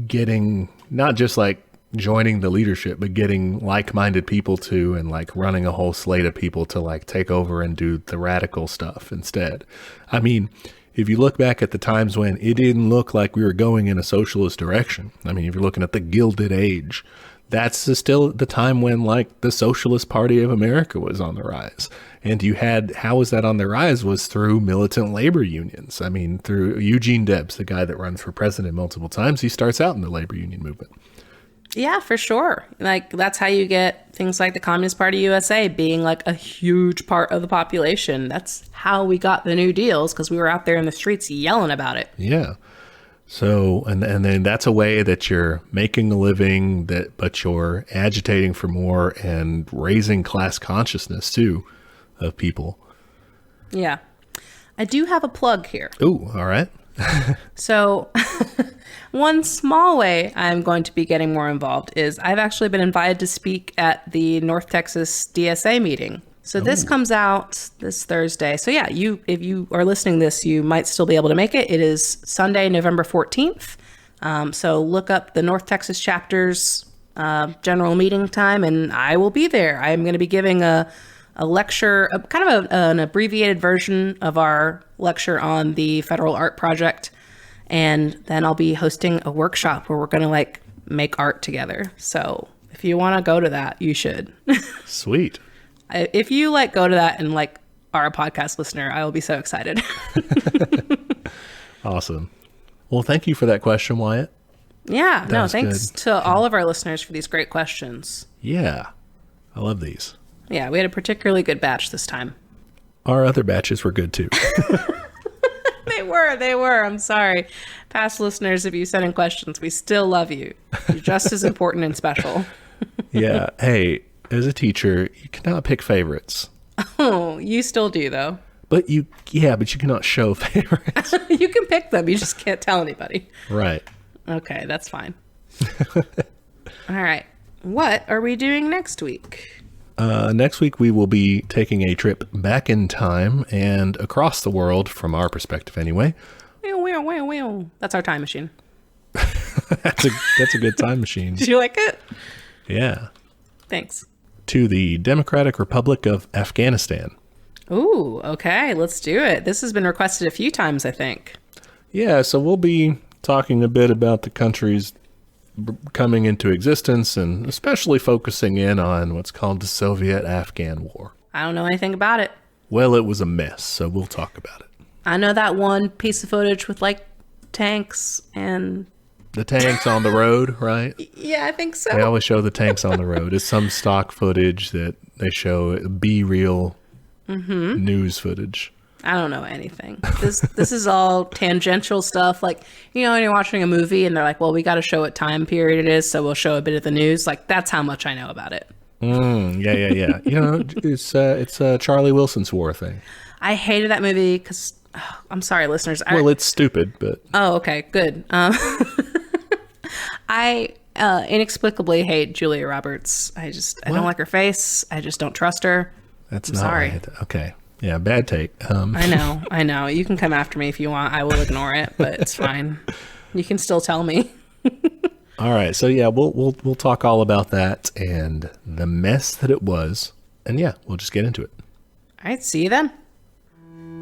Speaker 2: getting not just like joining the leadership, but getting like-minded people to, and like running a whole slate of people to like take over and do the radical stuff instead. I mean, if you look back at the times when it didn't look like we were going in a socialist direction, I mean, if you're looking at the Gilded Age, that's still the time when like the Socialist Party of America was on the rise. And you had, how was that on the rise? Was through militant labor unions. I mean, through Eugene Debs, the guy that runs for president multiple times, he starts out in the labor union movement.
Speaker 1: Yeah, for sure. Like that's how you get things like the Communist Party USA being like a huge part of the population. That's how we got the New Deals, because we were out there in the streets yelling about it.
Speaker 2: Yeah. So, and then that's a way that you're making a living, but you're agitating for more and raising class consciousness too of people.
Speaker 1: Yeah. I do have a plug here.
Speaker 2: Ooh, all right.
Speaker 1: So one small way I'm going to be getting more involved is I've actually been invited to speak at the North Texas DSA meeting. So this comes out this Thursday. So yeah, if you are listening to this, you might still be able to make it. It is Sunday, November 14th. So look up the North Texas chapter's general meeting time, and I will be there. I'm going to be giving a lecture, an abbreviated version of our lecture on the Federal Art Project. And then I'll be hosting a workshop where we're going to like make art together. So if you want to go to that, you should.
Speaker 2: Sweet.
Speaker 1: If you like go to that and like are a podcast listener, I will be so excited.
Speaker 2: Awesome. Well, thank you for that question, Wyatt.
Speaker 1: Yeah,
Speaker 2: That
Speaker 1: no,
Speaker 2: was
Speaker 1: thanks
Speaker 2: good.
Speaker 1: to all of our listeners for these great questions.
Speaker 2: Yeah. I love these.
Speaker 1: Yeah, we had a particularly good batch this time.
Speaker 2: Our other batches were good too.
Speaker 1: They were. I'm sorry. Past listeners, if you send in questions, we still love you. You're just as important and special.
Speaker 2: Yeah. Hey, as a teacher, you cannot pick favorites.
Speaker 1: Oh, you still do though.
Speaker 2: But you cannot show favorites.
Speaker 1: You can pick them. You just can't tell anybody.
Speaker 2: Right.
Speaker 1: Okay, that's fine. All right. What are we doing next week?
Speaker 2: Next week, we will be taking a trip back in time and across the world, from our perspective anyway.
Speaker 1: That's our time machine.
Speaker 2: That's a good time machine.
Speaker 1: Did you like it?
Speaker 2: Yeah.
Speaker 1: Thanks.
Speaker 2: To the Democratic Republic of Afghanistan.
Speaker 1: Ooh, okay, let's do it. This has been requested a few times, I think.
Speaker 2: Yeah, so we'll be talking a bit about the country's coming into existence and especially focusing in on what's called the Soviet-Afghan War.
Speaker 1: I don't know anything about it.
Speaker 2: Well, it was a mess, so we'll talk about it.
Speaker 1: I know that one piece of footage with, like, tanks and...
Speaker 2: The tanks on the road, right?
Speaker 1: Yeah, I think so.
Speaker 2: They always show the tanks on the road. It's some stock footage that they show, B-reel news footage.
Speaker 1: I don't know anything. This is all tangential stuff. Like, you know, when you're watching a movie and they're like, well, we got to show what time period it is, so we'll show a bit of the news. Like, that's how much I know about it.
Speaker 2: Yeah. You know, it's Charlie Wilson's war thing.
Speaker 1: I hated that movie because, I'm sorry, listeners.
Speaker 2: Well, it's stupid, but...
Speaker 1: Oh, okay, good. I inexplicably hate Julia Roberts. I don't like her face. I just don't trust her.
Speaker 2: That's
Speaker 1: I'm
Speaker 2: not
Speaker 1: sorry.
Speaker 2: Right. Okay. Yeah, bad take.
Speaker 1: I know. You can come after me if you want. I will ignore it, but it's fine. You can still tell me.
Speaker 2: All right. So yeah, we'll talk all about that and the mess that it was. And yeah, we'll just get into it.
Speaker 1: All right, see you then.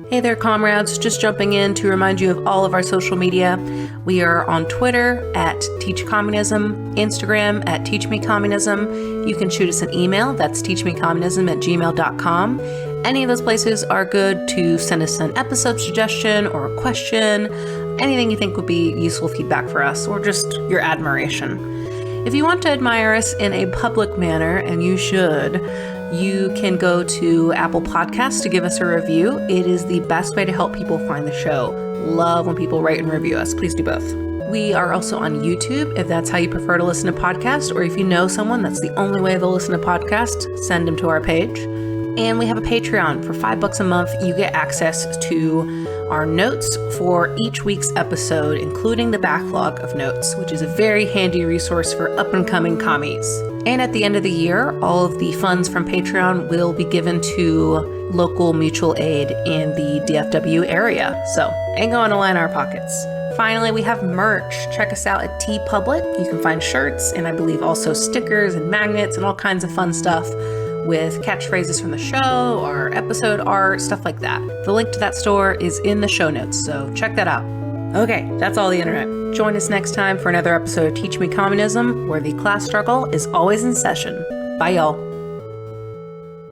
Speaker 1: Hey there, comrades. Just jumping in to remind you of all of our social media. We are on Twitter at teachcommunism, Instagram at teachmecommunism. You can shoot us an email. That's teachmecommunism@gmail.com. Any of those places are good to send us an episode suggestion or a question, anything you think would be useful feedback for us, or just your admiration. If you want to admire us in a public manner, and you should, you can go to Apple Podcasts to give us a review. It is the best way to help people find the show. Love when people rate and review us. Please do both. We are also on YouTube, if that's how you prefer to listen to podcasts, or if you know someone that's the only way they'll listen to podcasts, send them to our page. And we have a Patreon. For $5 a month, you get access to our notes for each week's episode, including the backlog of notes, which is a very handy resource for up-and-coming commies. And at the end of the year, all of the funds from Patreon will be given to local mutual aid in the DFW area. So, ain't going to line our pockets. Finally, we have merch. Check us out at TeePublic. You can find shirts and I believe also stickers and magnets and all kinds of fun stuff with catchphrases from the show or episode art, stuff like that. The link to that store is in the show notes, so check that out. Okay, that's all the internet. Join us next time for another episode of Teach Me Communism, where the class struggle is always in session. Bye, y'all.